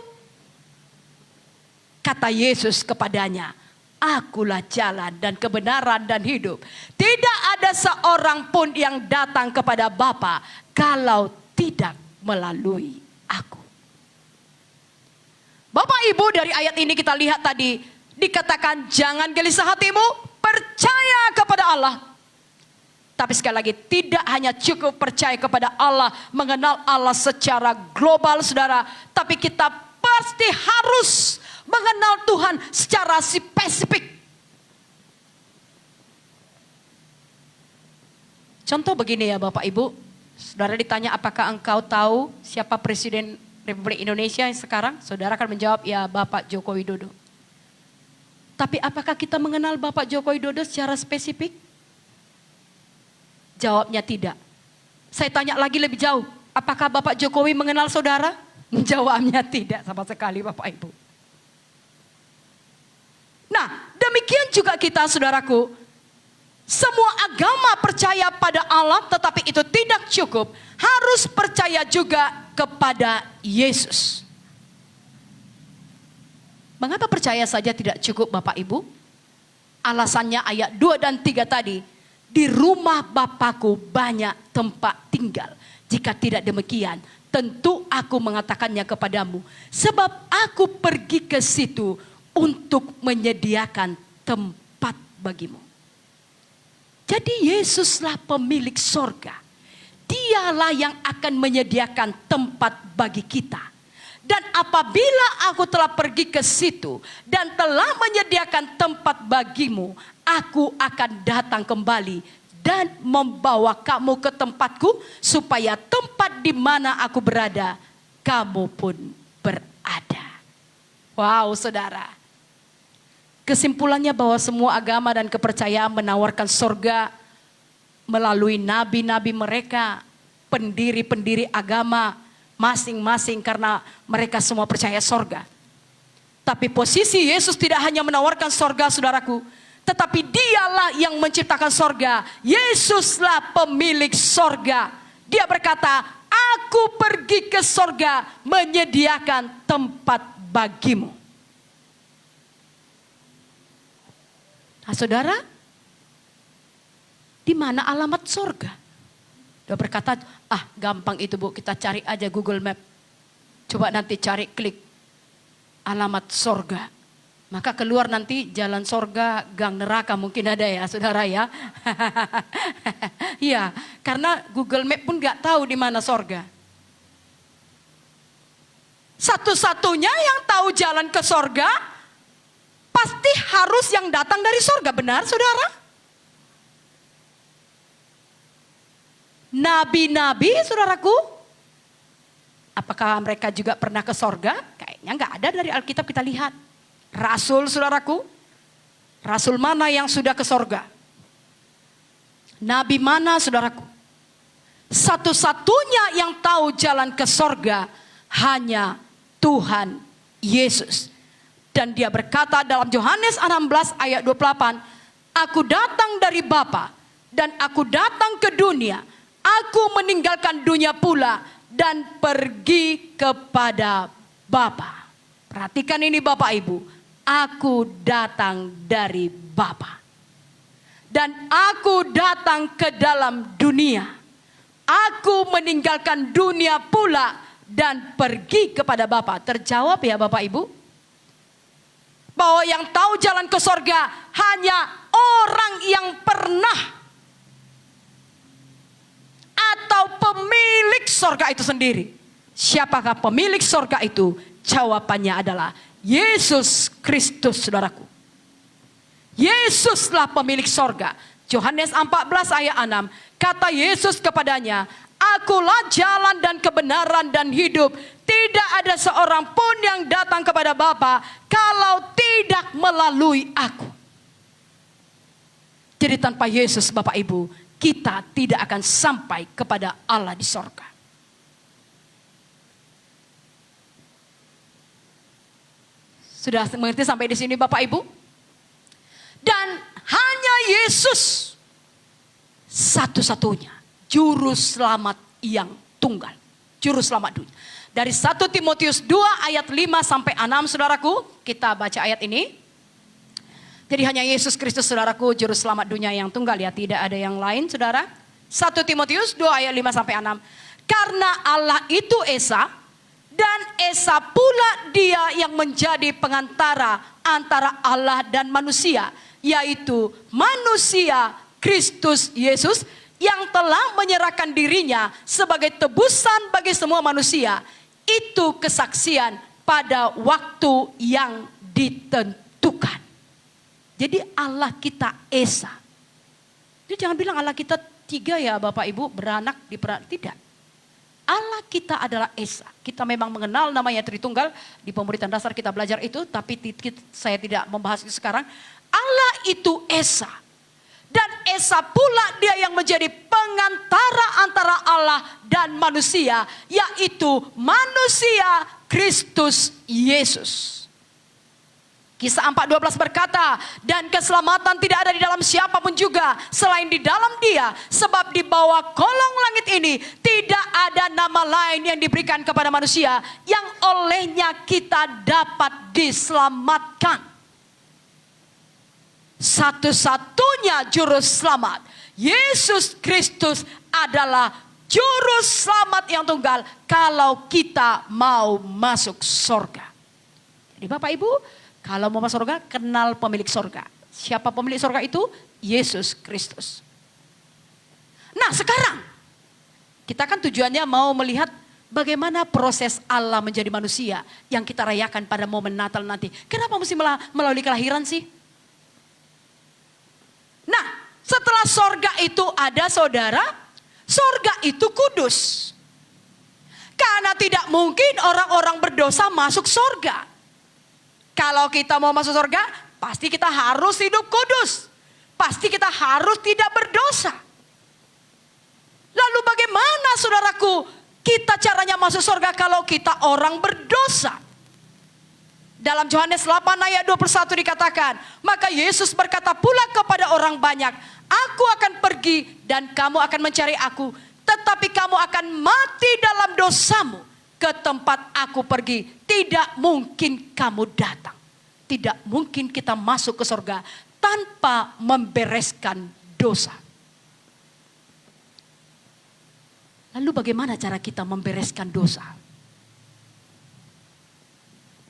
Kata Yesus kepadanya, akulah jalan dan kebenaran dan hidup. Tidak ada seorang pun yang datang kepada Bapa kalau tidak melalui aku. Bapak Ibu, dari ayat ini kita lihat tadi, dikatakan jangan gelisah hatimu, percaya kepada Allah. Tapi sekali lagi, tidak hanya cukup percaya kepada Allah, mengenal Allah secara global saudara. Tapi kita pasti harus mengenal Tuhan secara spesifik. Contoh begini ya Bapak Ibu. Saudara ditanya apakah engkau tahu siapa Presiden Republik Indonesia yang sekarang? Saudara akan menjawab ya Bapak Joko Widodo. Tapi apakah kita mengenal Bapak Joko Widodo secara spesifik? Jawabnya tidak. Saya tanya lagi lebih jauh. Apakah Bapak Jokowi mengenal saudara? Jawabnya tidak sama sekali Bapak Ibu. Nah demikian juga kita saudaraku. Semua agama percaya pada Allah tetapi itu tidak cukup. Harus percaya juga kepada Yesus. Mengapa percaya saja tidak cukup Bapak Ibu? Alasannya ayat 2 dan 3 tadi. Di rumah Bapakku banyak tempat tinggal. Jika tidak demikian, tentu aku mengatakannya kepadamu. Sebab aku pergi ke situ untuk menyediakan tempat bagimu. Jadi Yesuslah pemilik sorga. Dialah yang akan menyediakan tempat bagi kita. Dan apabila aku telah pergi ke situ dan telah menyediakan tempat bagimu, aku akan datang kembali dan membawa kamu ke tempatku supaya tempat di mana aku berada, kamu pun berada. Wow, saudara. Kesimpulannya bahwa semua agama dan kepercayaan menawarkan sorga melalui nabi-nabi mereka, pendiri-pendiri agama masing-masing karena mereka semua percaya sorga. Tapi posisi Yesus tidak hanya menawarkan sorga saudaraku, tetapi dialah yang menciptakan sorga. Yesuslah pemilik sorga. Dia berkata, aku pergi ke sorga menyediakan tempat bagimu. Nah saudara, di mana alamat sorga? Dia berkata, gampang itu Bu, kita cari aja Google Map. Coba nanti cari klik alamat sorga. Maka keluar nanti jalan sorga, gang neraka mungkin ada ya saudara ya. Iya, karena Google Map pun gak tahu di mana sorga. Satu-satunya yang tahu jalan ke sorga, pasti harus yang datang dari sorga, benar saudara? Nabi-nabi saudaraku, apakah mereka juga pernah ke sorga? Kayaknya gak ada dari Alkitab kita lihat. Rasul saudaraku, rasul mana yang sudah ke sorga? Nabi mana saudaraku? Satu-satunya yang tahu jalan ke sorga hanya Tuhan Yesus. Dan dia berkata dalam Yohanes 16 ayat 28, aku datang dari Bapa dan aku datang ke dunia. Aku meninggalkan dunia pula dan pergi kepada Bapa. Perhatikan ini Bapak Ibu. Aku datang dari Bapa. Dan aku datang ke dalam dunia. Aku meninggalkan dunia pula dan pergi kepada Bapa. Terjawab ya Bapak Ibu? Bahwa yang tahu jalan ke sorga hanya orang yang pernah atau pemilik sorga itu sendiri. Siapakah pemilik sorga itu? Jawabannya adalah Yesus Kristus saudaraku. Yesuslah pemilik sorga. Yohanes 14 ayat 6. Kata Yesus kepadanya, akulah jalan dan kebenaran dan hidup. Tidak ada seorang pun yang datang kepada Bapa kalau tidak melalui aku. Jadi tanpa Yesus Bapak Ibu, kita tidak akan sampai kepada Allah di sorga. Sudah mengerti sampai di sini Bapak Ibu? Dan hanya Yesus satu-satunya juru selamat yang tunggal. Juru selamat dunia. Dari 1 Timotius 2 ayat 5 sampai 6 saudaraku, kita baca ayat ini. Jadi hanya Yesus Kristus saudaraku juru selamat dunia yang tunggal ya, tidak ada yang lain saudara. 1 Timotius 2 ayat 5 sampai 6. Karena Allah itu Esa dan Esa pula dia yang menjadi pengantara antara Allah dan manusia, yaitu manusia Kristus Yesus yang telah menyerahkan dirinya sebagai tebusan bagi semua manusia. Itu kesaksian pada waktu yang ditentukan. Jadi Allah kita Esa. Jadi jangan bilang Allah kita 3 ya Bapak Ibu, beranak, tidak. Allah kita adalah Esa. Kita memang mengenal namanya Tritunggal. Di pemuritan dasar kita belajar itu. Tapi saya tidak membahas itu sekarang. Allah itu Esa. Dan Esa pula dia yang menjadi pengantara antara Allah dan manusia. Yaitu manusia Kristus Yesus. Kisah 4:12 berkata, dan keselamatan tidak ada di dalam siapapun juga selain di dalam Dia, sebab di bawah kolong langit ini tidak ada nama lain yang diberikan kepada manusia yang olehnya kita dapat diselamatkan. Satu-satunya juru selamat, Yesus Kristus adalah juru selamat yang tunggal kalau kita mau masuk surga. Jadi Bapak Ibu, kalau mau masuk surga, kenal pemilik surga. Siapa pemilik surga itu? Yesus Kristus. Nah sekarang, kita kan tujuannya mau melihat bagaimana proses Allah menjadi manusia yang kita rayakan pada momen Natal nanti. Kenapa mesti melalui kelahiran sih? Nah, setelah sorga itu ada saudara, sorga itu kudus. Karena tidak mungkin orang-orang berdosa masuk sorga. Kalau kita mau masuk surga, pasti kita harus hidup kudus. Pasti kita harus tidak berdosa. Lalu bagaimana saudaraku kita caranya masuk surga kalau kita orang berdosa? Dalam Yohanes 8 ayat 21 dikatakan, maka Yesus berkata pula kepada orang banyak, aku akan pergi dan kamu akan mencari aku, tetapi kamu akan mati dalam dosamu. Ke tempat aku pergi, tidak mungkin kamu datang. Tidak mungkin kita masuk ke surga tanpa membereskan dosa. Lalu bagaimana cara kita membereskan dosa?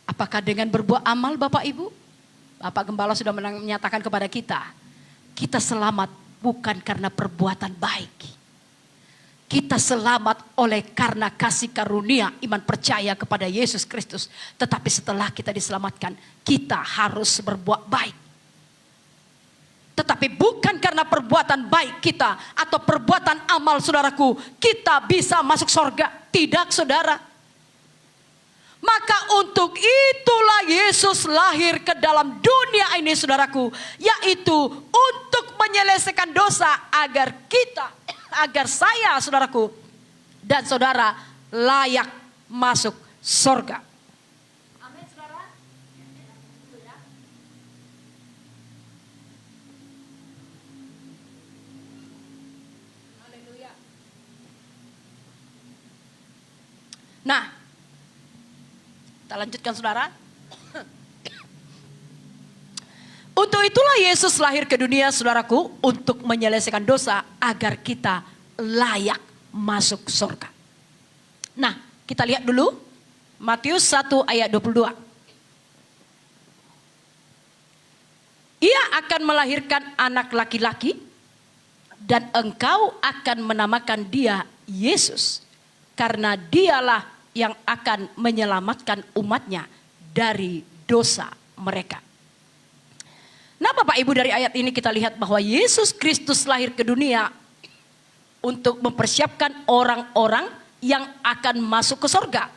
Apakah dengan berbuat amal Bapak Ibu? Bapak Gembala sudah menyatakan kepada kita, kita selamat bukan karena perbuatan baik. Kita selamat oleh karena kasih karunia iman percaya kepada Yesus Kristus. Tetapi setelah kita diselamatkan, kita harus berbuat baik. Tetapi bukan karena perbuatan baik kita atau perbuatan amal saudaraku, kita bisa masuk surga. Tidak saudara. Maka untuk itulah Yesus lahir ke dalam dunia ini saudaraku. Yaitu untuk menyelesaikan dosa agar saya saudaraku dan saudara layak masuk surga. Amin saudara. Haleluya. Nah, kita lanjutkan saudara. Untuk itulah Yesus lahir ke dunia saudaraku, untuk menyelesaikan dosa agar kita layak masuk surga. Nah, kita lihat dulu Matius 1 ayat 22. Ia akan melahirkan anak laki-laki dan engkau akan menamakan dia Yesus, karena dialah yang akan menyelamatkan umatnya dari dosa mereka. Nah Bapak Ibu, dari ayat ini kita lihat bahwa Yesus Kristus lahir ke dunia untuk mempersiapkan orang-orang yang akan masuk ke surga.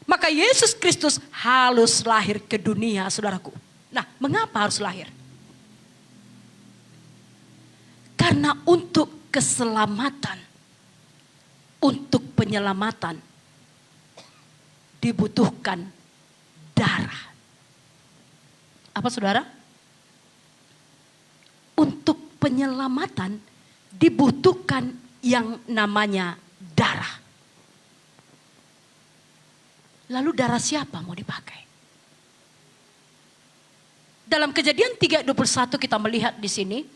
Maka Yesus Kristus harus lahir ke dunia saudaraku. Nah mengapa harus lahir? Karena untuk keselamatan, untuk penyelamatan dibutuhkan darah. Apa saudara? Untuk penyelamatan dibutuhkan yang namanya darah. Lalu darah siapa mau dipakai? Dalam Kejadian 3:21 kita melihat di sini,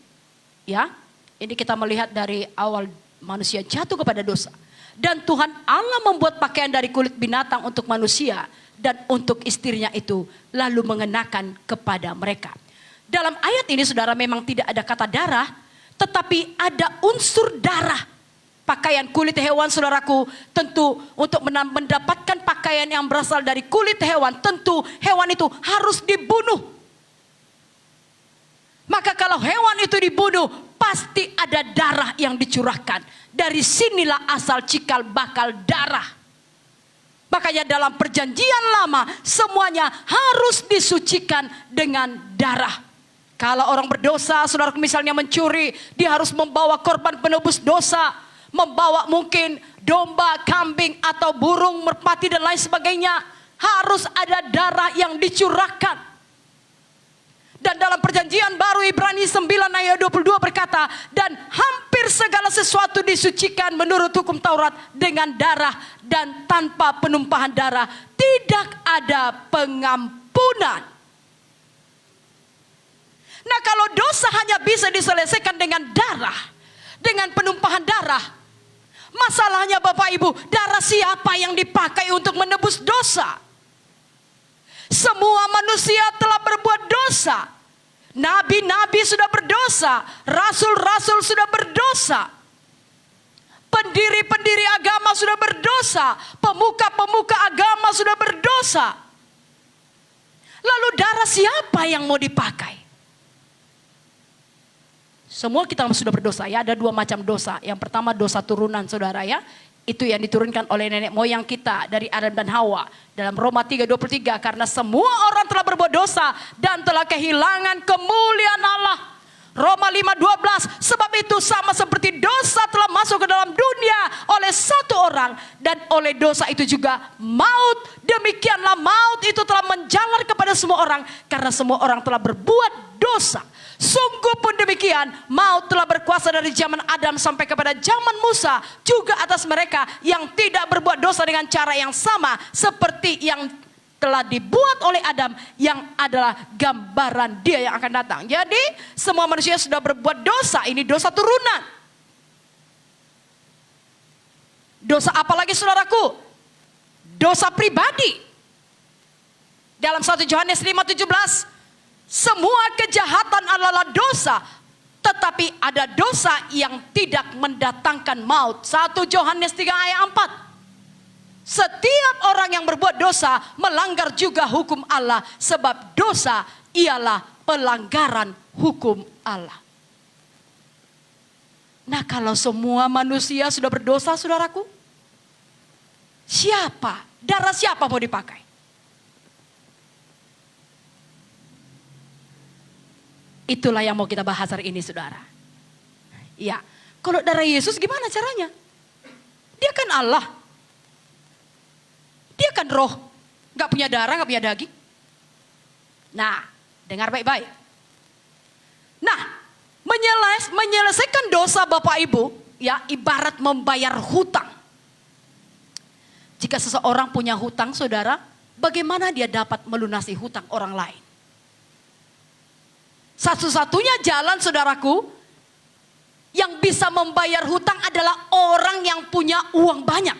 ya, ini kita melihat dari awal manusia jatuh kepada dosa. Dan Tuhan Allah membuat pakaian dari kulit binatang untuk manusia dan untuk istrinya itu, lalu mengenakan kepada mereka. Dalam ayat ini saudara memang tidak ada kata darah, tetapi ada unsur darah. Pakaian kulit hewan, saudaraku, tentu untuk mendapatkan pakaian yang berasal dari kulit hewan, tentu hewan itu harus dibunuh. Maka kalau hewan itu dibunuh, pasti ada darah yang dicurahkan. Dari sinilah asal cikal bakal darah. Makanya dalam perjanjian lama semuanya harus disucikan dengan darah. Kalau orang berdosa, saudara misalnya mencuri, dia harus membawa korban penebus dosa, membawa mungkin domba, kambing atau burung merpati dan lain sebagainya. Harus ada darah yang dicurahkan. Dan dalam perjanjian baru Ibrani 9 ayat 22 berkata, dan hampir segala sesuatu disucikan menurut hukum Taurat dengan darah, dan tanpa penumpahan darah tidak ada pengampunan. Nah, kalau dosa hanya bisa diselesaikan dengan darah, dengan penumpahan darah, masalahnya Bapak Ibu, darah siapa yang dipakai untuk menebus dosa? Semua manusia telah berbuat dosa. Nabi-nabi sudah berdosa, rasul-rasul sudah berdosa, pendiri-pendiri agama sudah berdosa, pemuka-pemuka agama sudah berdosa. Lalu darah siapa yang mau dipakai? Semua kita sudah berdosa ya, ada dua macam dosa. Yang pertama dosa turunan, saudara ya. Itu yang diturunkan oleh nenek moyang kita dari Adam dan Hawa. Dalam Roma 3:23, karena semua orang telah berbuat dosa dan telah kehilangan kemuliaan Allah. Roma 5:12, sebab itu sama seperti dosa telah masuk ke dalam dunia oleh satu orang, dan oleh dosa itu juga maut. Demikianlah maut itu telah menjalar kepada semua orang, karena semua orang telah berbuat dosa. Sungguh pun demikian, maut telah berkuasa dari zaman Adam sampai kepada zaman Musa, juga atas mereka yang tidak berbuat dosa dengan cara yang sama seperti yang telah dibuat oleh Adam, yang adalah gambaran dia yang akan datang. Jadi semua manusia sudah berbuat dosa, ini dosa turunan. Dosa apa lagi saudaraku? Dosa pribadi. Dalam 1 Yohanes 5:17, semua kejahatan adalah dosa, tetapi ada dosa yang tidak mendatangkan maut. 1 Yohanes 3 ayat 4. Setiap orang yang berbuat dosa melanggar juga hukum Allah, sebab dosa ialah pelanggaran hukum Allah. Nah, kalau semua manusia sudah berdosa, saudaraku, siapa? Darah siapa mau dipakai? Itulah yang mau kita bahas hari ini, saudara. Ya, kalau darah Yesus gimana caranya? Dia kan Allah. Dia kan roh. Gak punya darah, gak punya daging. Nah, dengar baik-baik. Nah, menyelesaikan dosa Bapak Ibu, ya ibarat membayar hutang. Jika seseorang punya hutang, saudara, bagaimana dia dapat melunasi hutang orang lain? Satu-satunya jalan, saudaraku, yang bisa membayar hutang adalah orang yang punya uang banyak.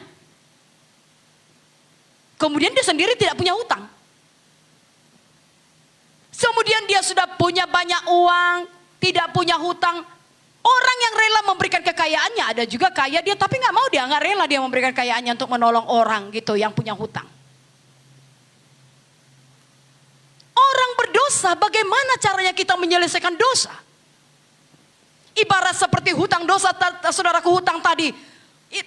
Kemudian dia sendiri tidak punya hutang. Kemudian dia sudah punya banyak uang, tidak punya hutang. Orang yang rela memberikan kekayaannya, ada juga kaya dia tapi nggak mau, dia nggak rela dia memberikan kekayaannya untuk menolong orang gitu yang punya hutang. Orang berdosa, bagaimana caranya kita menyelesaikan dosa? Ibarat seperti hutang dosa, saudaraku, hutang tadi.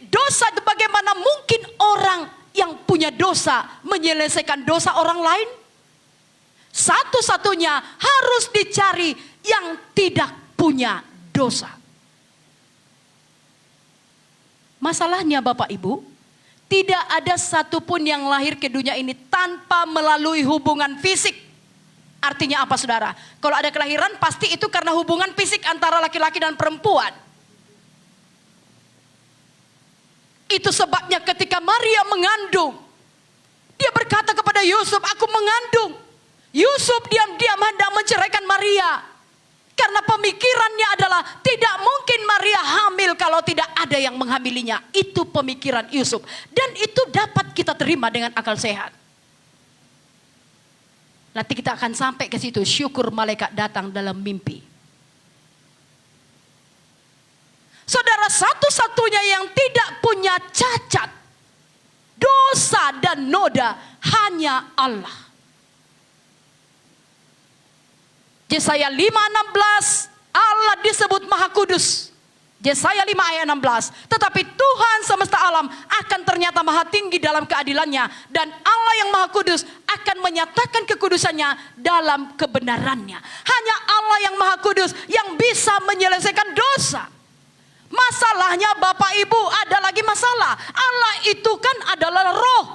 Dosa, bagaimana mungkin orang yang punya dosa menyelesaikan dosa orang lain? Satu-satunya harus dicari yang tidak punya dosa. Masalahnya Bapak Ibu, tidak ada satupun yang lahir ke dunia ini tanpa melalui hubungan fisik. Artinya apa, saudara? Kalau ada kelahiran pasti itu karena hubungan fisik antara laki-laki dan perempuan. Itu sebabnya ketika Maria mengandung, dia berkata kepada Yusuf, aku mengandung. Yusuf diam-diam hendak menceraikan Maria. Karena pemikirannya adalah tidak mungkin Maria hamil kalau tidak ada yang menghamilinya. Itu pemikiran Yusuf. Dan itu dapat kita terima dengan akal sehat. Nanti kita akan sampai ke situ. Syukur malaikat datang dalam mimpi. Saudara, satu-satunya yang tidak punya cacat, dosa dan noda hanya Allah. Yesaya 5:16, Allah disebut Maha Kudus. Yesaya 5 ayat 16. Tetapi Tuhan semesta alam akan ternyata maha tinggi dalam keadilannya. Dan Allah yang Maha Kudus akan menyatakan kekudusannya dalam kebenarannya. Hanya Allah yang Maha Kudus yang bisa menyelesaikan dosa. Masalahnya Bapak Ibu, ada lagi masalah. Allah itu kan adalah roh.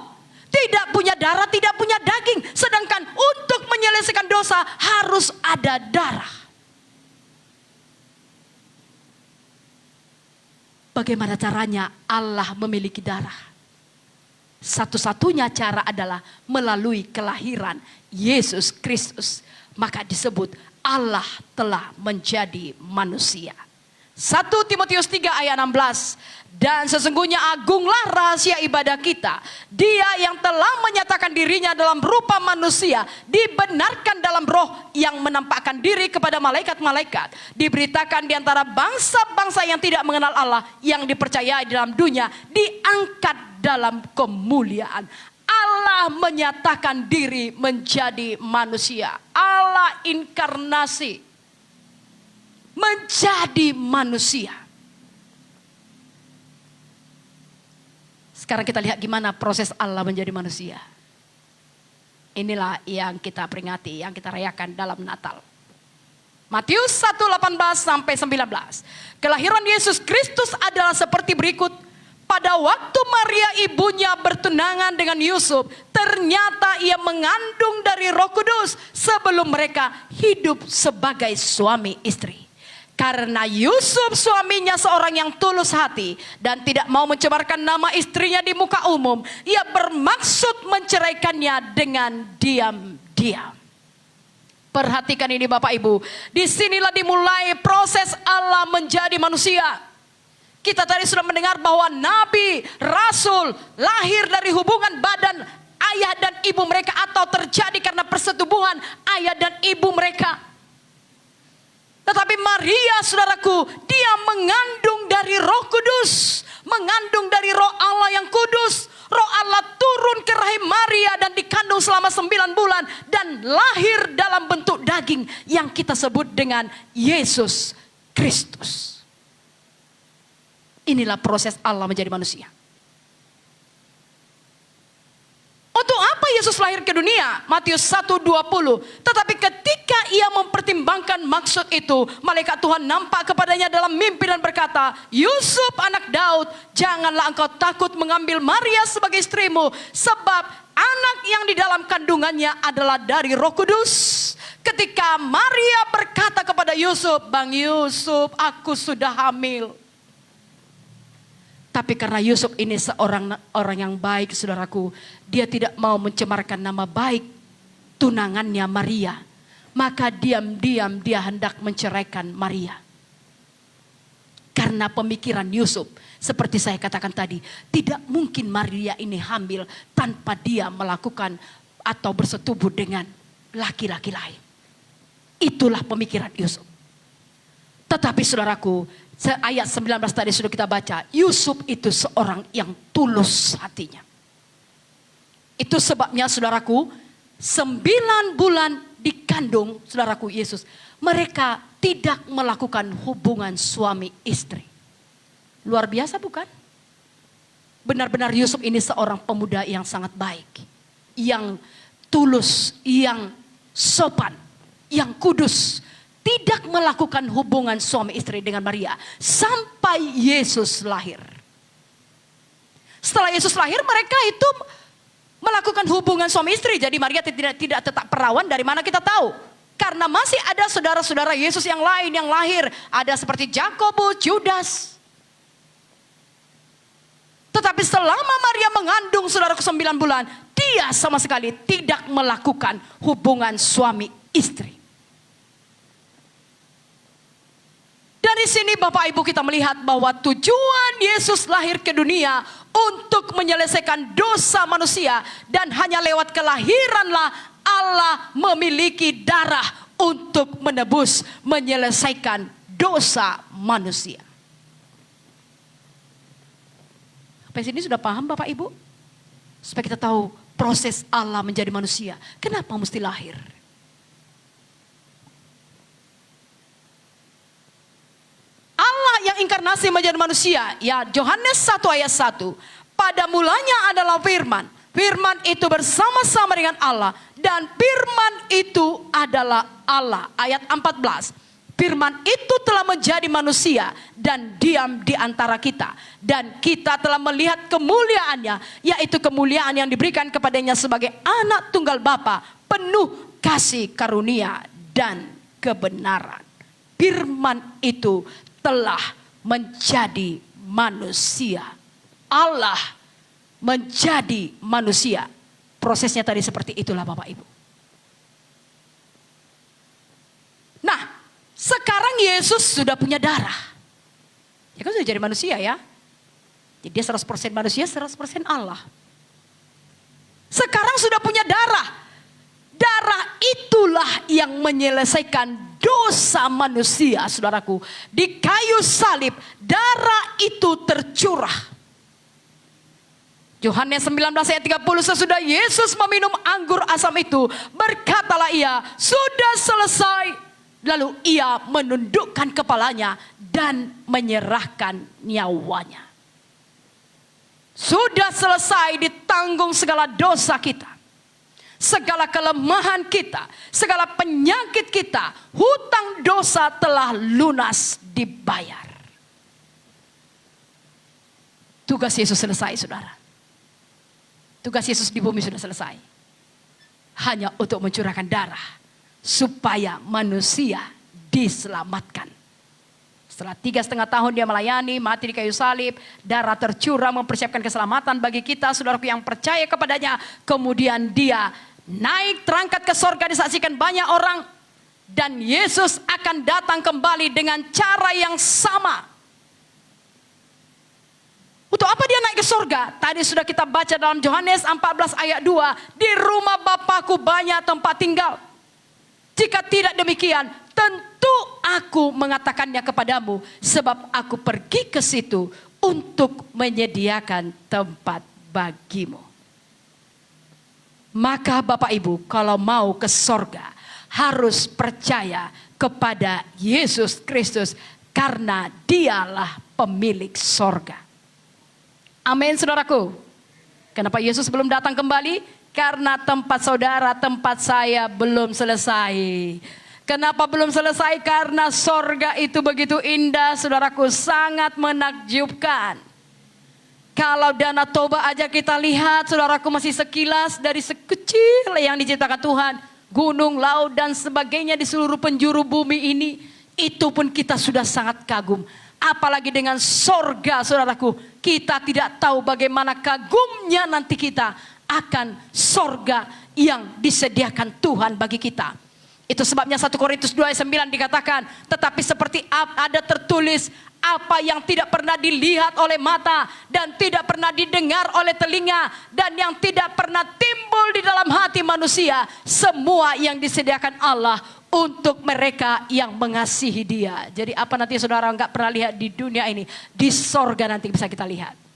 Tidak punya darah, tidak punya daging. Sedangkan untuk menyelesaikan dosa harus ada darah. Bagaimana caranya Allah memiliki darah? Satu-satunya cara adalah melalui kelahiran Yesus Kristus. Maka disebut Allah telah menjadi manusia. 1 Timotius 3 ayat 16. Dan sesungguhnya agunglah rahasia ibadah kita. Dia yang telah menyatakan dirinya dalam rupa manusia, dibenarkan dalam roh yang menampakkan diri kepada malaikat-malaikat. Diberitakan di antara bangsa-bangsa yang tidak mengenal Allah, yang dipercayai dalam dunia, diangkat dalam kemuliaan. Allah menyatakan diri menjadi manusia. Allah inkarnasi menjadi manusia. Sekarang kita lihat gimana proses Allah menjadi manusia. Inilah yang kita peringati, yang kita rayakan dalam Natal. Matius 1:18 sampai 19. Kelahiran Yesus Kristus adalah seperti berikut. Pada waktu Maria ibunya bertunangan dengan Yusuf, ternyata ia mengandung dari Roh Kudus sebelum mereka hidup sebagai suami istri. Karena Yusuf suaminya seorang yang tulus hati dan tidak mau mencemarkan nama istrinya di muka umum, ia bermaksud menceraikannya dengan diam-diam. Perhatikan ini Bapak Ibu, disinilah dimulai proses Allah menjadi manusia. Kita tadi sudah mendengar bahwa nabi, rasul lahir dari hubungan badan ayah dan ibu mereka atau terjadi karena persetubuhan ayah dan ibu mereka. Tetapi Maria, saudaraku, dia mengandung dari Roh Kudus, mengandung dari Roh Allah yang kudus. Roh Allah turun ke rahim Maria dan dikandung selama 9 bulan dan lahir dalam bentuk daging yang kita sebut dengan Yesus Kristus. Inilah proses Allah menjadi manusia. Untuk apa Yesus lahir ke dunia? Matius 1:20. Tetapi ketika ia mempertimbangkan maksud itu, malaikat Tuhan nampak kepadanya dalam mimpi dan berkata, Yusuf anak Daud, janganlah engkau takut mengambil Maria sebagai istrimu, sebab anak yang di dalam kandungannya adalah dari Roh Kudus. Ketika Maria berkata kepada Yusuf, Bang Yusuf, aku sudah hamil. Tapi karena Yusuf ini seorang orang yang baik, saudaraku, dia tidak mau mencemarkan nama baik tunangannya Maria. Maka diam-diam dia hendak menceraikan Maria. Karena pemikiran Yusuf, seperti saya katakan tadi, tidak mungkin Maria ini hamil tanpa dia melakukan atau bersetubuh dengan laki-laki lain. Itulah pemikiran Yusuf. Tetapi saudaraku, ayat 19 tadi sudah kita baca, Yusuf itu seorang yang tulus hatinya. Itu sebabnya saudaraku, 9 bulan dikandung saudaraku Yesus, mereka tidak melakukan hubungan suami istri. Luar biasa bukan? Benar-benar Yusuf ini seorang pemuda yang sangat baik, yang tulus, yang sopan, yang kudus. Tidak melakukan hubungan suami istri dengan Maria sampai Yesus lahir. Setelah Yesus lahir, mereka itu melakukan hubungan suami istri. Jadi Maria tidak tetap perawan. Dari mana kita tahu? Karena masih ada saudara-saudara Yesus yang lain yang lahir. Ada seperti Yakobus, Judas. Tetapi selama Maria mengandung saudaraku 9 bulan, dia sama sekali tidak melakukan hubungan suami istri. Dari sini Bapak Ibu kita melihat bahwa tujuan Yesus lahir ke dunia untuk menyelesaikan dosa manusia. Dan hanya lewat kelahiranlah Allah memiliki darah untuk menebus, menyelesaikan dosa manusia. Sampai sini sudah paham Bapak Ibu? Supaya kita tahu proses Allah menjadi manusia. Kenapa mesti lahir? Allah yang inkarnasi menjadi manusia. Ya, Yohanes 1 ayat 1. Pada mulanya adalah firman. Firman itu bersama-sama dengan Allah. Dan firman itu adalah Allah. Ayat 14. Firman itu telah menjadi manusia dan diam di antara kita. Dan kita telah melihat kemuliaannya, yaitu kemuliaan yang diberikan kepadanya sebagai anak tunggal Bapa, penuh kasih karunia dan kebenaran. Firman itu telah menjadi manusia. Allah menjadi manusia. Prosesnya tadi seperti itulah Bapak Ibu. Nah, sekarang Yesus sudah punya darah. Dia kan sudah jadi manusia ya. Jadi dia 100% manusia, 100% Allah. Sekarang sudah punya darah. Darah itulah yang menyelesaikan dosa manusia, saudaraku. Di kayu salib, darah itu tercurah. Yohanes 19 ayat 30, sesudah Yesus meminum anggur asam itu, berkatalah ia, sudah selesai. Lalu ia menundukkan kepalanya dan menyerahkan nyawanya. Sudah selesai ditanggung segala dosa kita. Segala kelemahan kita, segala penyakit kita, hutang dosa telah lunas dibayar. Tugas Yesus selesai, saudara. Tugas Yesus di bumi sudah selesai. Hanya untuk mencurahkan darah supaya manusia diselamatkan. Setelah 3,5 tahun dia melayani, mati di kayu salib, darah tercurah mempersiapkan keselamatan bagi kita, saudaraku yang percaya kepadanya. Kemudian dia naik terangkat ke sorga, disaksikan banyak orang. Dan Yesus akan datang kembali dengan cara yang sama. Untuk apa dia naik ke sorga? Tadi sudah kita baca dalam Yohanes 14 ayat 2. Di rumah Bapakku banyak tempat tinggal. Jika tidak demikian, tentu aku mengatakannya kepadamu, sebab aku pergi ke situ untuk menyediakan tempat bagimu. Maka Bapak Ibu, kalau mau ke sorga, harus percaya kepada Yesus Kristus, karena dialah pemilik sorga. Amin, saudaraku. Kenapa Yesus belum datang kembali? Karena tempat saudara, tempat saya belum selesai. Kenapa belum selesai? Karena sorga itu begitu indah, saudaraku, sangat menakjubkan. Kalau Danau Toba aja kita lihat, saudaraku, masih sekilas dari sekecil yang diciptakan Tuhan. Gunung, laut dan sebagainya di seluruh penjuru bumi ini. Itu pun kita sudah sangat kagum. Apalagi dengan sorga, saudaraku. Kita tidak tahu bagaimana kagumnya nanti kita akan sorga yang disediakan Tuhan bagi kita. Itu sebabnya 1 Korintus 2 ayat 9 dikatakan, tetapi seperti ada tertulis, apa yang tidak pernah dilihat oleh mata dan tidak pernah didengar oleh telinga dan yang tidak pernah timbul di dalam hati manusia, semua yang disediakan Allah untuk mereka yang mengasihi Dia. Jadi apa nanti saudara nggak pernah lihat di dunia ini, di sorga nanti bisa kita lihat.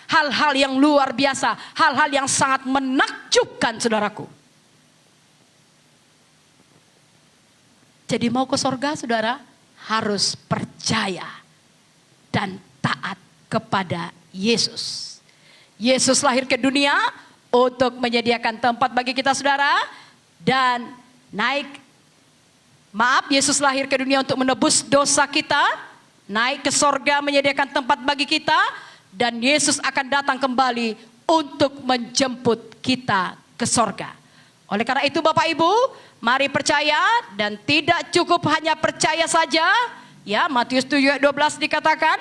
Hal-hal yang luar biasa, hal-hal yang sangat menakjubkan, saudaraku. Jadi mau ke sorga, saudara, harus percaya dan taat kepada Yesus. Yesus lahir ke dunia untuk menyediakan tempat bagi kita, saudara. Dan Yesus lahir ke dunia untuk menebus dosa kita. Naik ke sorga menyediakan tempat bagi kita. Dan Yesus akan datang kembali untuk menjemput kita ke sorga. Oleh karena itu Bapak Ibu, mari percaya dan tidak cukup hanya percaya saja. Ya, Matius 7 ayat 12 dikatakan,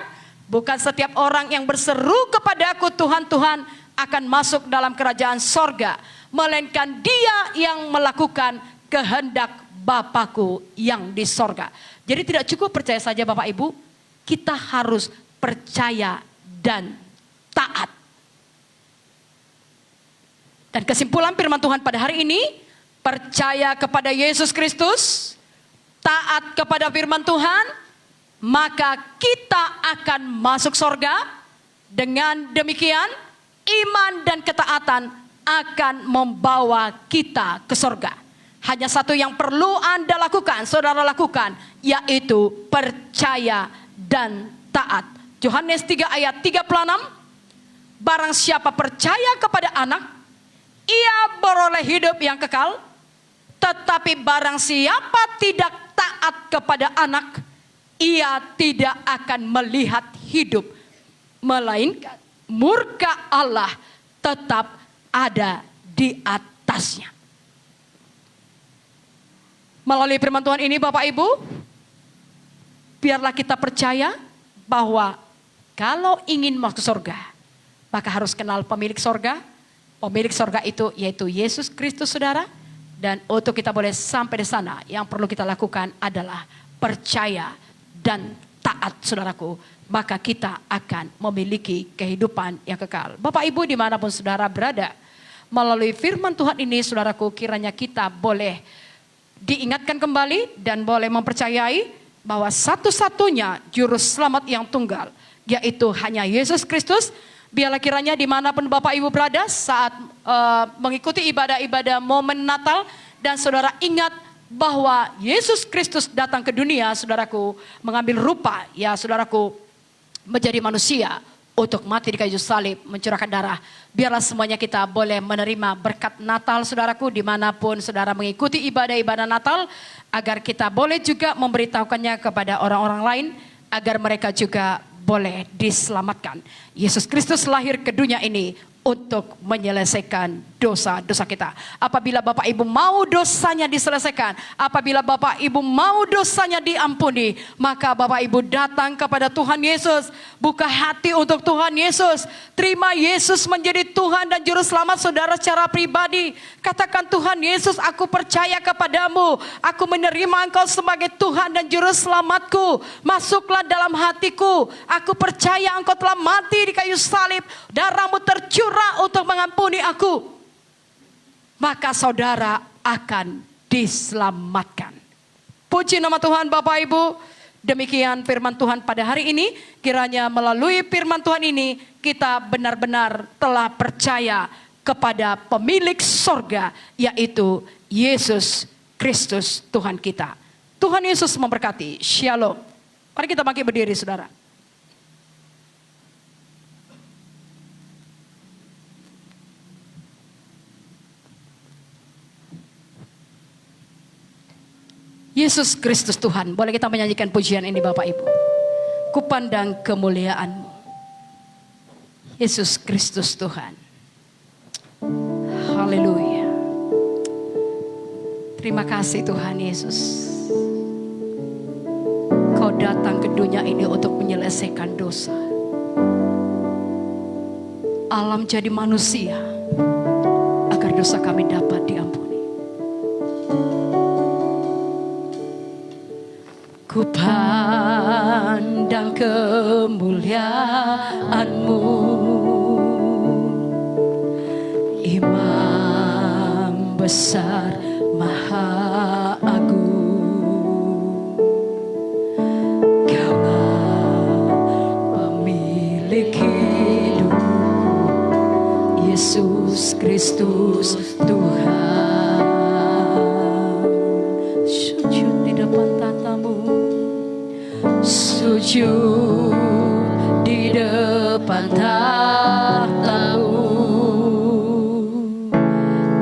bukan setiap orang yang berseru kepadaku Tuhan, Tuhan akan masuk dalam kerajaan sorga. Melainkan dia yang melakukan kehendak Bapakku yang di sorga. Jadi tidak cukup percaya saja Bapak Ibu, kita harus percaya dan taat. Dan kesimpulan firman Tuhan pada hari ini, percaya kepada Yesus Kristus, taat kepada firman Tuhan, maka kita akan masuk sorga Dengan demikian, iman dan ketaatan akan membawa kita ke surga. Hanya satu yang perlu Anda lakukan, saudara lakukan, yaitu percaya dan taat. Yohanes 3 ayat 36, barang siapa percaya kepada anak, ia beroleh hidup yang kekal. Tetapi barang siapa tidak taat kepada anak, ia tidak akan melihat hidup, melainkan murka Allah tetap ada di atasnya. Melalui firman Tuhan ini Bapak Ibu, biarlah kita percaya bahwa kalau ingin masuk surga, maka harus kenal pemilik surga. Pemilik surga itu yaitu Yesus Kristus, saudara. Dan untuk kita boleh sampai di sana, yang perlu kita lakukan adalah percaya dan taat, saudaraku. Maka kita akan memiliki kehidupan yang kekal. Bapak Ibu dimanapun saudara berada, melalui firman Tuhan ini, saudaraku, kiranya kita boleh diingatkan kembali dan boleh mempercayai bahwa satu-satunya juru selamat yang tunggal, yaitu hanya Yesus Kristus. Biarlah kiranya dimanapun Bapak Ibu berada saat mengikuti ibadah-ibadah momen Natal, dan saudara ingat bahwa Yesus Kristus datang ke dunia, saudaraku, mengambil rupa, ya saudaraku, menjadi manusia untuk mati di kayu salib, mencurahkan darah. Biarlah semuanya kita boleh menerima berkat Natal, saudaraku, dimanapun saudara mengikuti ibadah-ibadah Natal, agar kita boleh juga memberitahukannya kepada orang-orang lain, agar mereka juga boleh diselamatkan. Yesus Kristus lahir ke dunia ini untuk menyelesaikan dosa-dosa kita. Apabila Bapak Ibu mau dosanya diselesaikan, apabila Bapak Ibu mau dosanya diampuni, maka Bapak Ibu datang kepada Tuhan Yesus, buka hati untuk Tuhan Yesus, terima Yesus menjadi Tuhan dan Juru Selamat saudara secara pribadi. Katakan, Tuhan Yesus, aku percaya kepadamu, aku menerima Engkau sebagai Tuhan dan Juru Selamatku, masuklah dalam hatiku, aku percaya Engkau telah mati di kayu salib, darahmu tercurah untuk mengampuni aku. Maka saudara akan diselamatkan. Puji nama Tuhan Bapak Ibu. Demikian firman Tuhan pada hari ini. Kiranya melalui firman Tuhan ini kita benar-benar telah percaya kepada pemilik sorga, yaitu Yesus Kristus Tuhan kita. Tuhan Yesus memberkati. Shalom. Mari kita bangkit berdiri, saudara. Yesus Kristus Tuhan. Boleh kita menyanyikan pujian ini Bapak Ibu. Kupandang kemuliaan-Mu, Yesus Kristus Tuhan. Haleluya. Terima kasih Tuhan Yesus. Kau datang ke dunia ini untuk menyelesaikan dosa. Alam jadi manusia agar dosa kami dapat diampuni. Ku pandang kemuliaan-Mu, Imam besar Maha Agung. Kaulah pemilik hidup, Yesus Kristus Tuhan. Sujud di depan tatamu, sujud di depan tahtamu,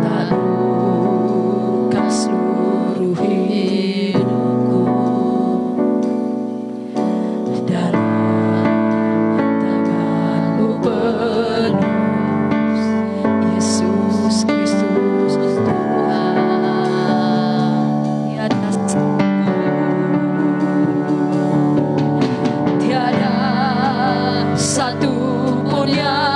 taklukkan seluruh hidupku, dalam tangan-Mu penuh, Yesus Kristus Tuhan. Di atas tiada satu pun yang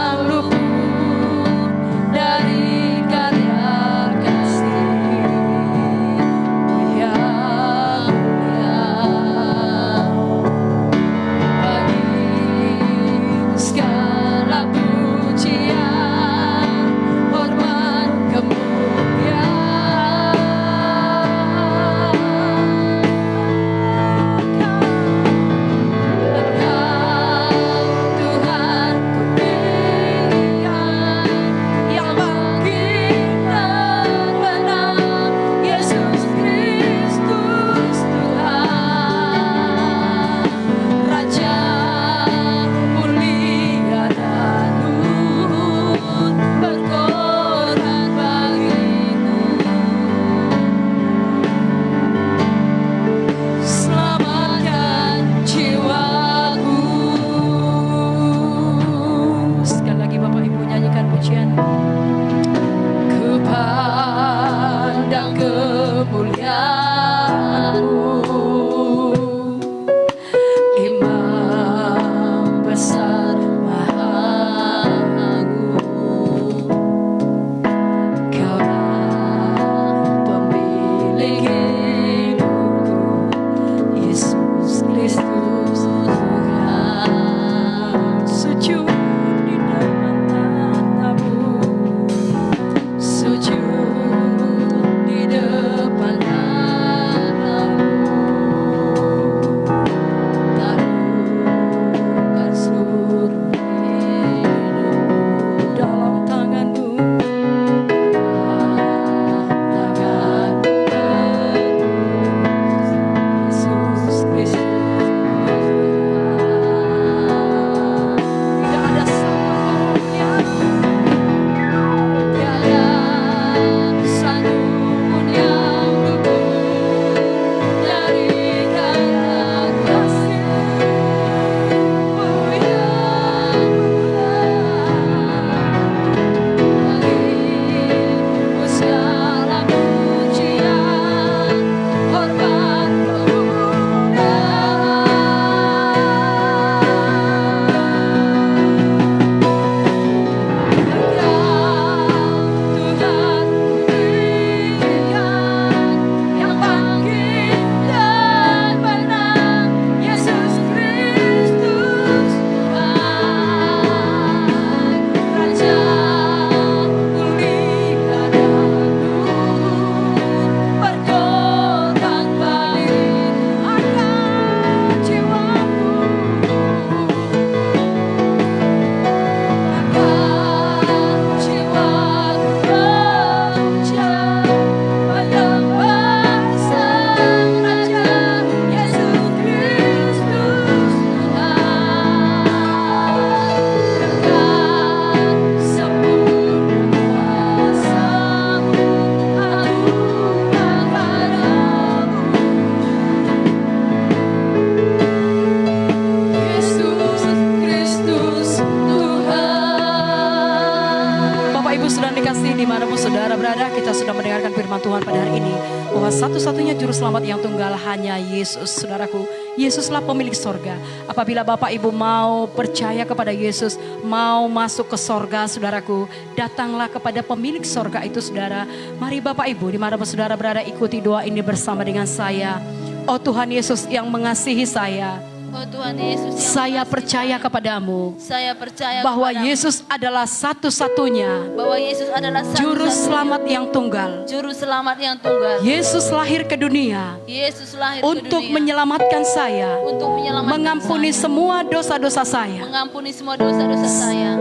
firman Tuhan pada hari ini, bahwa satu-satunya juru selamat yang tunggal hanya Yesus, saudaraku. Yesuslah pemilik sorga. Apabila Bapak Ibu mau percaya kepada Yesus, mau masuk ke sorga, saudaraku, datanglah kepada pemilik sorga itu, saudara. Mari Bapak Ibu, di mana saudara berada, ikuti doa ini bersama dengan saya. Oh Tuhan Yesus yang mengasihi saya, Oh Tuhan Yesus, yang saya mengasihi percaya kepadamu saya percaya bahwa kepadamu, Yesus adalah satu-satunya bahwa Yesus adalah juru satu-satunya selamat yang tunggal. juru selamat yang tunggal. Yesus lahir ke dunia Yesus lahir untuk ke dunia menyelamatkan saya, untuk menyelamatkan mengampuni saya, semua dosa-dosa saya, mengampuni semua dosa-dosa saya.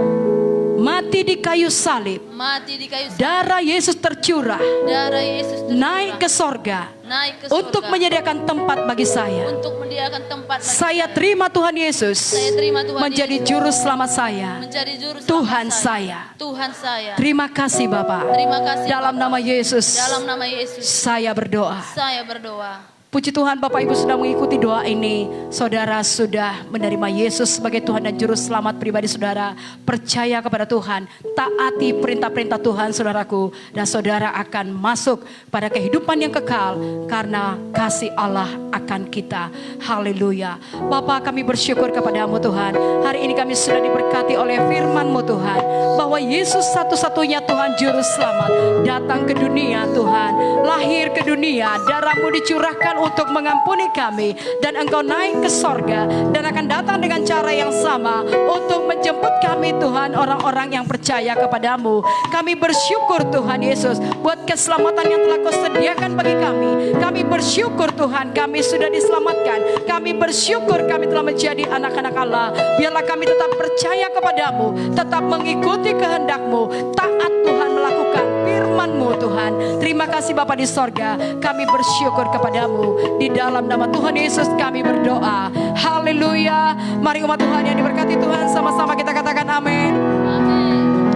mati di kayu salib, Mati di kayu salib, darah Yesus tercurah, darah Yesus tercurah, naik ke sorga naik ke untuk surga, menyediakan tempat bagi saya. untuk menyediakan tempat bagi Saya terima Tuhan Yesus Saya terima Tuhan menjadi Yesus juru selamat saya. menjadi juru selamat Tuhan saya. Tuhan saya. Terima kasih Bapak. Terima kasih Dalam Bapa. nama Yesus Dalam nama Yesus saya berdoa. saya berdoa. Puji Tuhan, Bapak Ibu sudah mengikuti doa ini. Saudara sudah menerima Yesus sebagai Tuhan dan Juru Selamat pribadi saudara. Percaya kepada Tuhan, taati perintah-perintah Tuhan saudaraku. Dan saudara akan masuk pada kehidupan yang kekal karena kasih Allah akan kita. Haleluya. Bapak, kami bersyukur kepadamu Tuhan. Hari ini kami sudah diberkati oleh firman-Mu Tuhan. Bahwa Yesus satu-satunya Tuhan Juru Selamat. Datang ke dunia Tuhan. Lahir ke dunia. Darah-Mu dicurahkan untuk mengampuni kami, dan Engkau naik ke sorga dan akan datang dengan cara yang sama untuk menjemput kami Tuhan, orang-orang yang percaya kepadamu. Kami bersyukur Tuhan Yesus buat keselamatan yang telah Kau sediakan bagi kami. Kami bersyukur Tuhan, kami sudah diselamatkan. Kami bersyukur kami telah menjadi anak-anak Allah. Biarlah kami tetap percaya kepadamu, tetap mengikuti kehendak-Mu, taat Tuhan, melakukan firman-Mu Tuhan. Terima kasih Bapa di sorga, kami bersyukur kepadamu. Di dalam nama Tuhan Yesus kami berdoa. Haleluya. Mari umat Tuhan yang diberkati Tuhan, sama-sama kita katakan amin. Amin.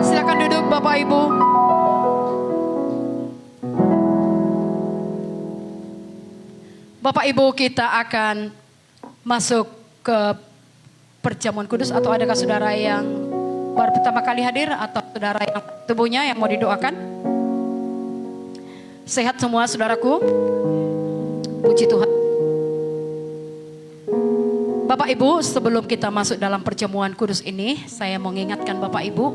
Silakan duduk Bapak Ibu. Bapak Ibu, kita akan masuk ke perjamuan kudus. Atau adakah saudara yang baru pertama kali hadir, atau saudara yang tubuhnya yang mau didoakan? Sehat semua saudaraku? Puji Tuhan. Bapak Ibu, sebelum kita masuk dalam perjamuan kudus ini, saya mau mengingatkan Bapak Ibu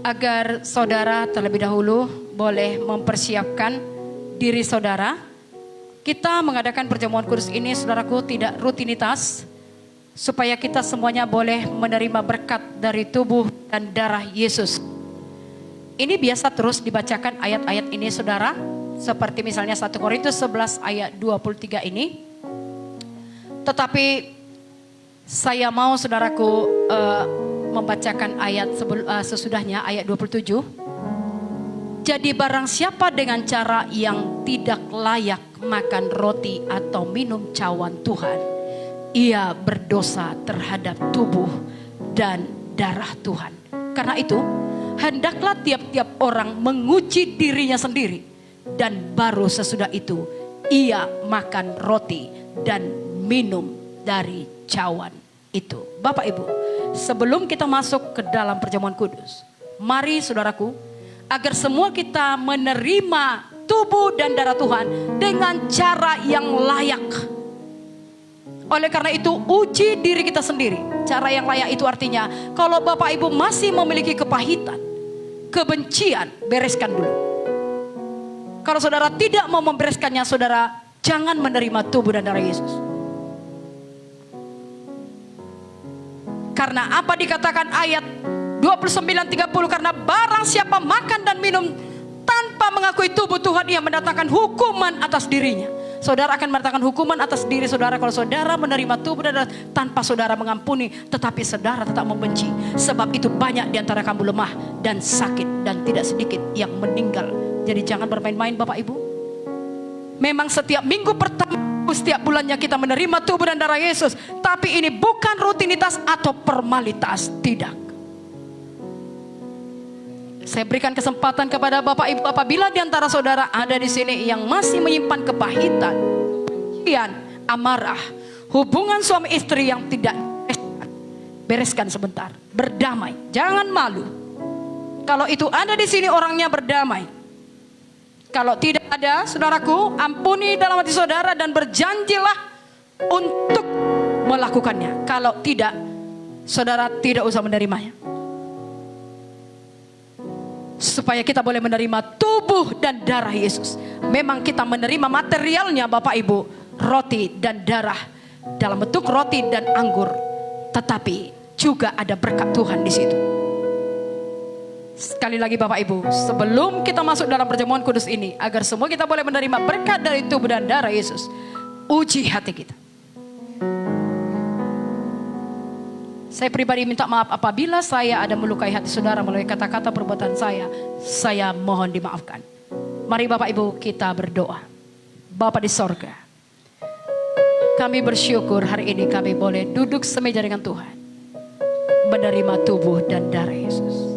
agar saudara terlebih dahulu boleh mempersiapkan diri saudara. Kita mengadakan perjamuan kudus ini, saudaraku, tidak rutinitas, supaya kita semuanya boleh menerima berkat dari tubuh dan darah Yesus. Ini biasa terus dibacakan ayat-ayat ini saudara, seperti misalnya 1 Korintus 11 ayat 23 ini. Tetapi saya mau saudaraku membacakan ayat sesudahnya, ayat 27. Jadi barang siapa dengan cara yang tidak layak makan roti atau minum cawan Tuhan, ia berdosa terhadap tubuh dan darah Tuhan. Karena itu, hendaklah tiap-tiap orang menguji dirinya sendiri, dan baru sesudah itu ia makan roti dan minum dari cawan itu. Bapak Ibu, sebelum kita masuk ke dalam perjamuan kudus, mari saudaraku, agar semua kita menerima tubuh dan darah Tuhan dengan cara yang layak. Oleh karena itu, uji diri kita sendiri. Cara yang layak itu artinya, kalau Bapak Ibu masih memiliki kepahitan, kebencian, bereskan dulu. Kalau saudara tidak mau membereskannya, saudara jangan menerima tubuh dan darah Yesus. Karena apa dikatakan ayat 29-30, karena barang siapa makan dan minum tanpa mengakui tubuh Tuhan, ia mendatangkan hukuman atas dirinya. Saudara akan mendatangkan hukuman atas diri saudara kalau saudara menerima tubuh dan darah tanpa saudara mengampuni, tetapi saudara tetap membenci. Sebab itu banyak di antara kamu lemah dan sakit, dan tidak sedikit yang meninggal. Jadi jangan bermain-main Bapak Ibu. Memang setiap minggu pertama, setiap bulannya kita menerima tubuh dan darah Yesus. Tapi ini bukan rutinitas atau formalitas, tidak. Saya berikan kesempatan kepada Bapak Ibu, apabila di antara saudara ada di sini yang masih menyimpan kepahitan, kebencian, amarah, hubungan suami istri yang tidak bereskan sebentar, berdamai, jangan malu. Kalau itu ada di sini orangnya berdamai, Kalau tidak ada, saudaraku, ampuni dalam hati saudara dan berjanjilah untuk melakukannya. Kalau tidak, saudara tidak usah menerimanya. Supaya kita boleh menerima tubuh dan darah Yesus. Memang kita menerima materialnya Bapak Ibu, roti dan darah dalam bentuk roti dan anggur. Tetapi juga ada berkat Tuhan di situ. Sekali lagi Bapak Ibu, sebelum kita masuk dalam perjamuan kudus ini, agar semua kita boleh menerima berkat dari tubuh dan darah Yesus, uji hati kita. Saya pribadi minta maaf apabila saya ada melukai hati saudara melalui kata-kata perbuatan saya mohon dimaafkan. Mari Bapak Ibu kita berdoa. Bapa di sorga, kami bersyukur hari ini kami boleh duduk semeja dengan Tuhan, menerima tubuh dan darah Yesus.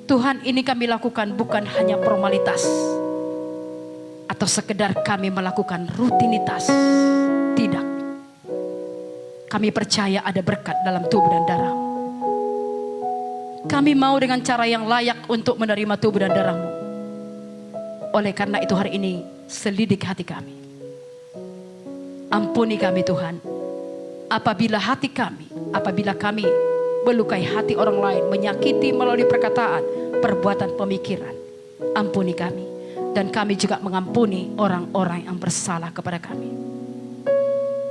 Tuhan, ini kami lakukan bukan hanya formalitas atau sekedar kami melakukan rutinitas. Tidak. Kami percaya ada berkat dalam tubuh dan darah-Mu. Kami mau dengan cara yang layak untuk menerima tubuh dan darah-Mu. Oleh karena itu hari ini selidik hati kami. Ampuni kami Tuhan. Apabila kami melukai hati orang lain, menyakiti melalui perkataan, perbuatan, pemikiran, ampuni kami. Dan kami juga mengampuni orang-orang yang bersalah kepada kami.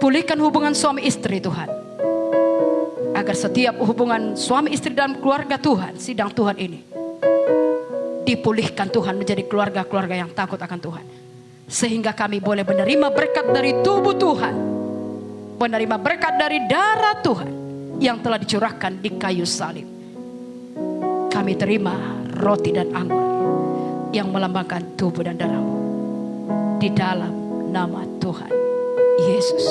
Pulihkan hubungan suami istri Tuhan, agar setiap hubungan suami istri dalam keluarga Tuhan, sidang Tuhan ini, dipulihkan Tuhan menjadi keluarga-keluarga yang takut akan Tuhan. Sehingga kami boleh menerima berkat dari tubuh Tuhan, menerima berkat dari darah Tuhan yang telah dicurahkan di kayu salib. Kami terima roti dan anggur yang melambangkan tubuh dan darah-Mu di dalam nama Tuhan Yesus.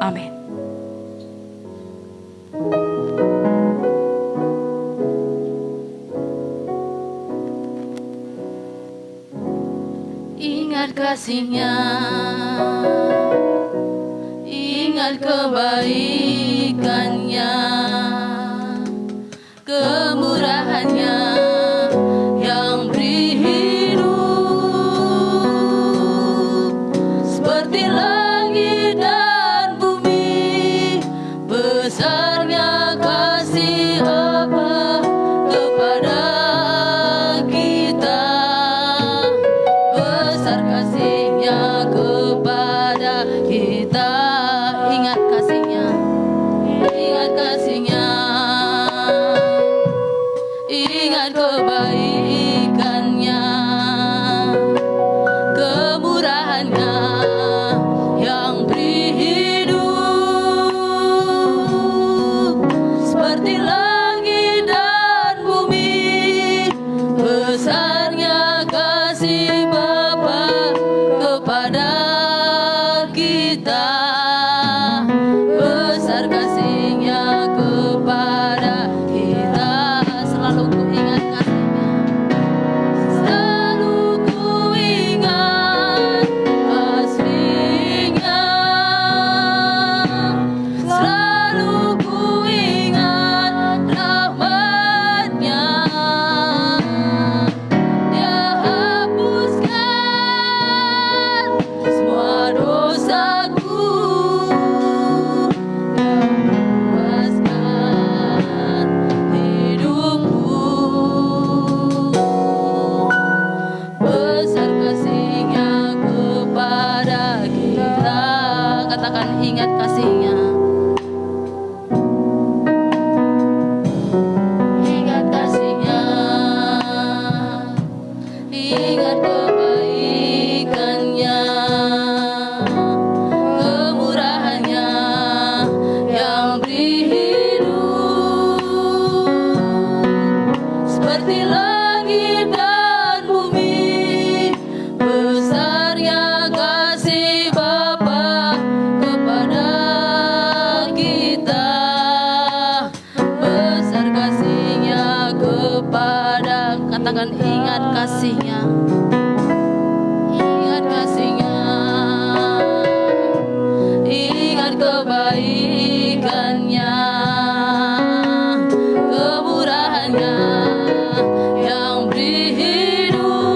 Amin. Ingat kasih-Nya, ingat kebaikan-Nya, kemurahan-Nya yang beri hidup seperti langit dan bumi. Besarnya kasih Bapa kepada kita, besar kasih-Nya kepada kita. Ingat kasih-Nya, ingat kasih-Nya, ingat kebaikan-Nya, kemurahan-Nya yang beri hidup seperti langit dan bumi. Besarnya kasih Bapa kepada kita, besar kasih-Nya kepada kita. Selalu ku ingat kasih-Nya, selalu ku ingat kasih-Nya, selalu ku ingat rahmat-Nya. Dia hapuskan semua dosaku, puaskan hidupku. Besar kasih-Nya kepada kita. Katakan ingat kasih-Nya, ingat kasih-Nya, ingat kebaikan-Nya, kemurahan-Nya yang beri hidup seperti langit dan bumi. Besarnya kasih Bapa kepada kita, besar kasih-Nya kepada. Katakan ingat kasih-Nya, ingat kasih-Nya, ingat kebaikan-Nya, kemurahan-Nya yang beri hidup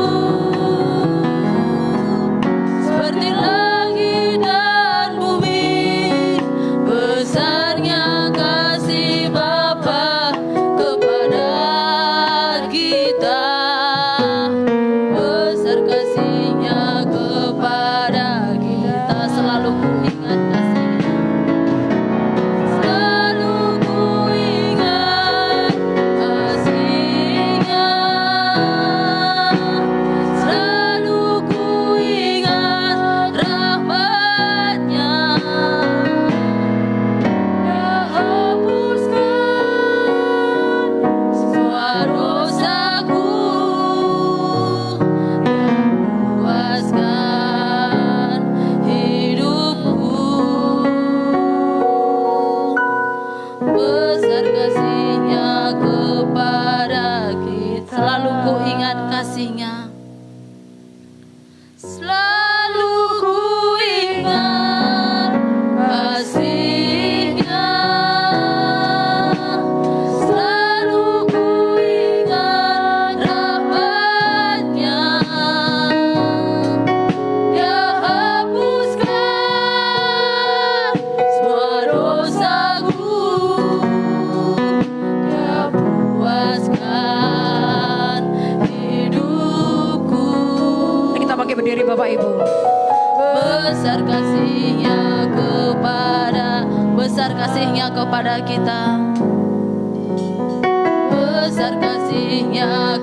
berdiri Bapak Ibu. Besar kasihnya kepada kita. Besar kasihnya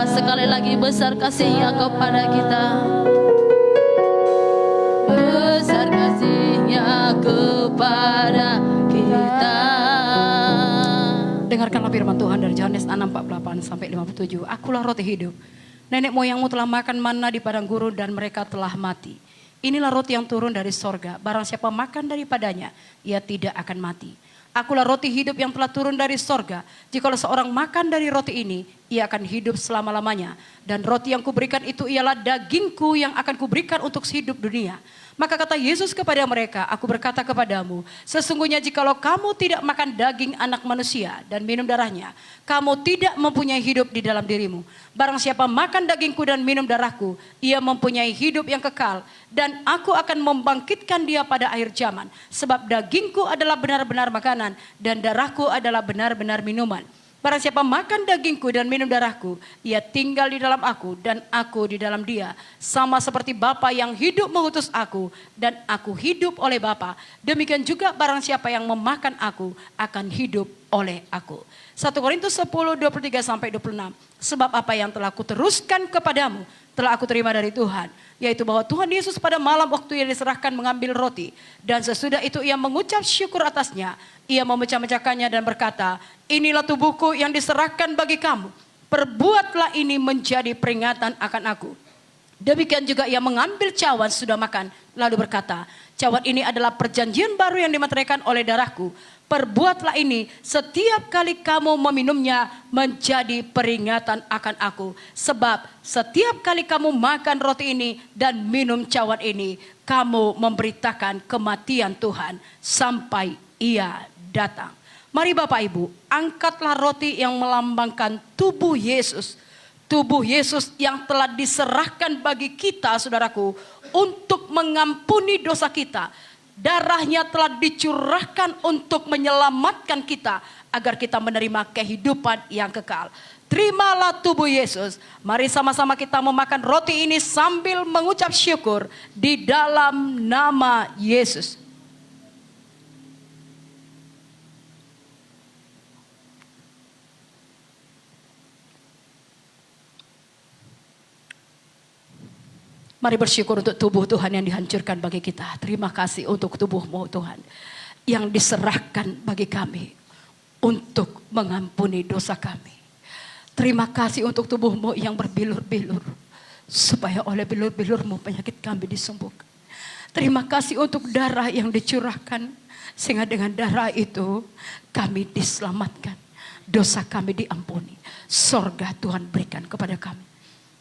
sekali lagi, besar kasihnya kepada kita. Besar kasihnya kepada kita. Dengarkanlah firman Tuhan dari Yohanes 6:48 sampai 57. Akulah roti hidup. Nenek moyangmu telah makan manna di padang gurun dan mereka telah mati. Inilah roti yang turun dari sorga. Barang siapa makan daripadanya, ia tidak akan mati. Akulah roti hidup yang telah turun dari sorga. Jikalau seorang makan dari roti ini, ia akan hidup selama-lamanya. Dan roti yang kuberikan itu ialah dagingku yang akan kuberikan untuk hidup dunia. Maka kata Yesus kepada mereka, aku berkata kepadamu, sesungguhnya jikalau kamu tidak makan daging anak manusia dan minum darahnya, kamu tidak mempunyai hidup di dalam dirimu. Barang siapa makan dagingku dan minum darahku, ia mempunyai hidup yang kekal. Dan aku akan membangkitkan dia pada akhir zaman. Sebab dagingku adalah benar-benar makanan dan darahku adalah benar-benar minuman. Barang siapa makan dagingku dan minum darahku, ia tinggal di dalam aku dan aku di dalam dia. Sama seperti Bapa yang hidup mengutus aku dan aku hidup oleh Bapa. Demikian juga barang siapa yang memakan aku akan hidup oleh aku. 1 Korintus 10:23 sampai 26. Sebab apa yang telah kuteruskan kepadamu telah aku terima dari Tuhan, yaitu bahwa Tuhan Yesus pada malam waktu yang diserahkan mengambil roti, dan sesudah itu ia mengucap syukur atasnya, ia memecah-mecahkannya dan berkata, inilah tubuhku yang diserahkan bagi kamu, perbuatlah ini menjadi peringatan akan aku. Demikian juga ia mengambil cawan sudah makan, lalu berkata, cawan ini adalah perjanjian baru yang dimeteraikan oleh darahku. Perbuatlah ini setiap kali kamu meminumnya menjadi peringatan akan aku. Sebab setiap kali kamu makan roti ini dan minum cawan ini, kamu memberitakan kematian Tuhan sampai ia datang. Mari Bapak Ibu, angkatlah roti yang melambangkan tubuh Yesus. Tubuh Yesus yang telah diserahkan bagi kita, saudaraku, untuk mengampuni dosa kita. Darahnya telah dicurahkan untuk menyelamatkan kita agar kita menerima kehidupan yang kekal. Terimalah tubuh Yesus. Mari sama-sama kita memakan roti ini sambil mengucap syukur di dalam nama Yesus. Mari bersyukur untuk tubuh Tuhan yang dihancurkan bagi kita. Terima kasih untuk tubuh-Mu Tuhan yang diserahkan bagi kami untuk mengampuni dosa kami. Terima kasih untuk tubuh-Mu yang berbilur-bilur supaya oleh bilur-bilur-Mu penyakit kami disembuhkan. Terima kasih untuk darah yang dicurahkan sehingga dengan darah itu kami diselamatkan. Dosa kami diampuni. Sorga Tuhan berikan kepada kami.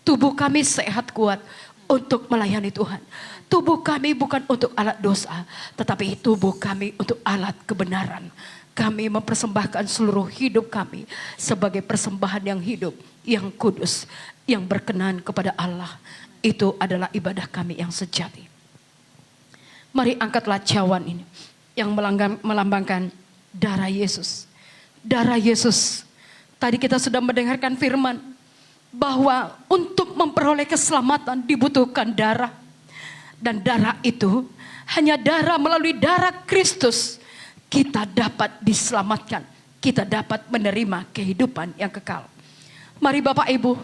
Tubuh kami sehat kuat untuk melayani Tuhan. Tubuh kami bukan untuk alat dosa, tetapi tubuh kami untuk alat kebenaran. Kami mempersembahkan seluruh hidup kami sebagai persembahan yang hidup, yang kudus, yang berkenan kepada Allah. Itu adalah ibadah kami yang sejati. Mari angkatlah cawan ini yang melambangkan darah Yesus. Darah Yesus. Tadi kita sudah mendengarkan firman bahwa untuk memperoleh keselamatan dibutuhkan darah. Dan darah itu hanya darah, melalui darah Kristus kita dapat diselamatkan. Kita dapat menerima kehidupan yang kekal. Mari Bapak Ibu,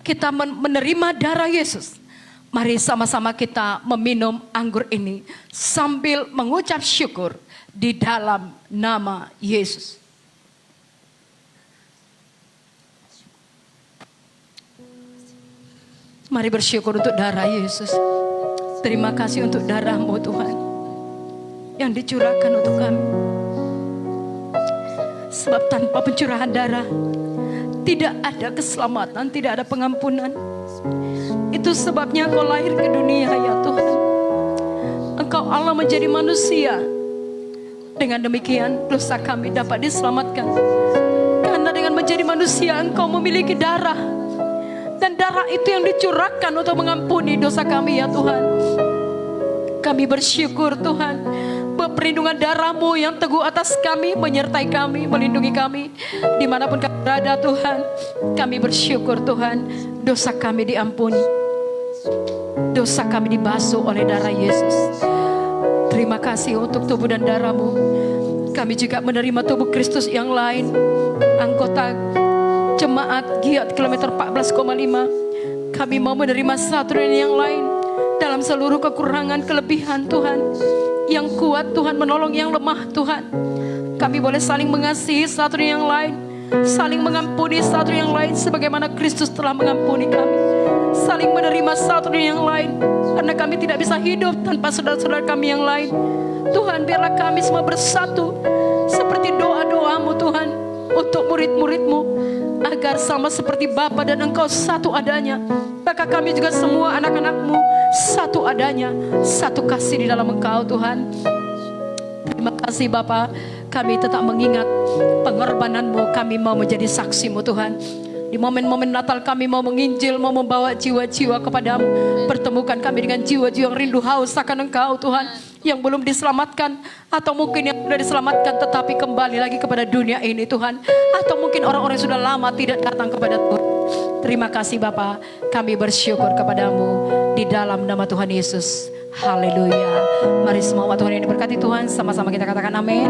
kita menerima darah Yesus. Mari sama-sama kita meminum anggur ini sambil mengucap syukur di dalam nama Yesus. Mari bersyukur untuk darah Yesus. Terima kasih untuk darah-Mu Tuhan yang dicurahkan untuk kami. Sebab tanpa pencurahan darah tidak ada keselamatan, tidak ada pengampunan. Itu sebabnya Engkau lahir ke dunia ya Tuhan. Engkau Allah menjadi manusia. Dengan demikian dosa kami dapat diselamatkan. Karena dengan menjadi manusia Engkau memiliki darah. Dan darah itu yang dicurahkan untuk mengampuni dosa kami ya Tuhan. Kami bersyukur Tuhan bahwa perlindungan darah-Mu yang teguh atas kami, menyertai kami, melindungi kami dimanapun kami berada Tuhan. Kami bersyukur Tuhan, dosa kami diampuni. Dosa kami dibasuh oleh darah Yesus. Terima kasih untuk tubuh dan darah-Mu. Kami juga menerima tubuh Kristus yang lain, anggota jemaat Giat kilometer 14,5. Kami mau menerima satu dan yang lain dalam seluruh kekurangan, kelebihan Tuhan. Yang kuat Tuhan menolong yang lemah Tuhan. Kami boleh saling mengasihi satu dan yang lain, saling mengampuni satu dan yang lain sebagaimana Kristus telah mengampuni kami. Saling menerima satu dan yang lain, karena kami tidak bisa hidup tanpa saudara-saudara kami yang lain. Tuhan, biarlah kami semua bersatu seperti doa-doa-Mu Tuhan untuk murid-murid-Mu, agar sama seperti Bapa dan Engkau satu adanya, maka kami juga semua anak-anak-Mu satu adanya, satu kasih di dalam Engkau Tuhan. Terima kasih Bapa, kami tetap mengingat pengorbanan-Mu, kami mau menjadi saksi-Mu Tuhan. Di momen-momen Natal kami mau menginjil, mau membawa jiwa-jiwa kepadamu. Pertemukan kami dengan jiwa-jiwa yang rindu haus akan Engkau Tuhan, yang belum diselamatkan, atau mungkin yang sudah diselamatkan tetapi kembali lagi kepada dunia ini Tuhan, atau mungkin orang-orang yang sudah lama tidak datang kepada Tuhan. Terima kasih Bapa, kami bersyukur kepadamu di dalam nama Tuhan Yesus. Haleluya. Mari semua Tuhan yang diberkati Tuhan, sama-sama kita katakan amin.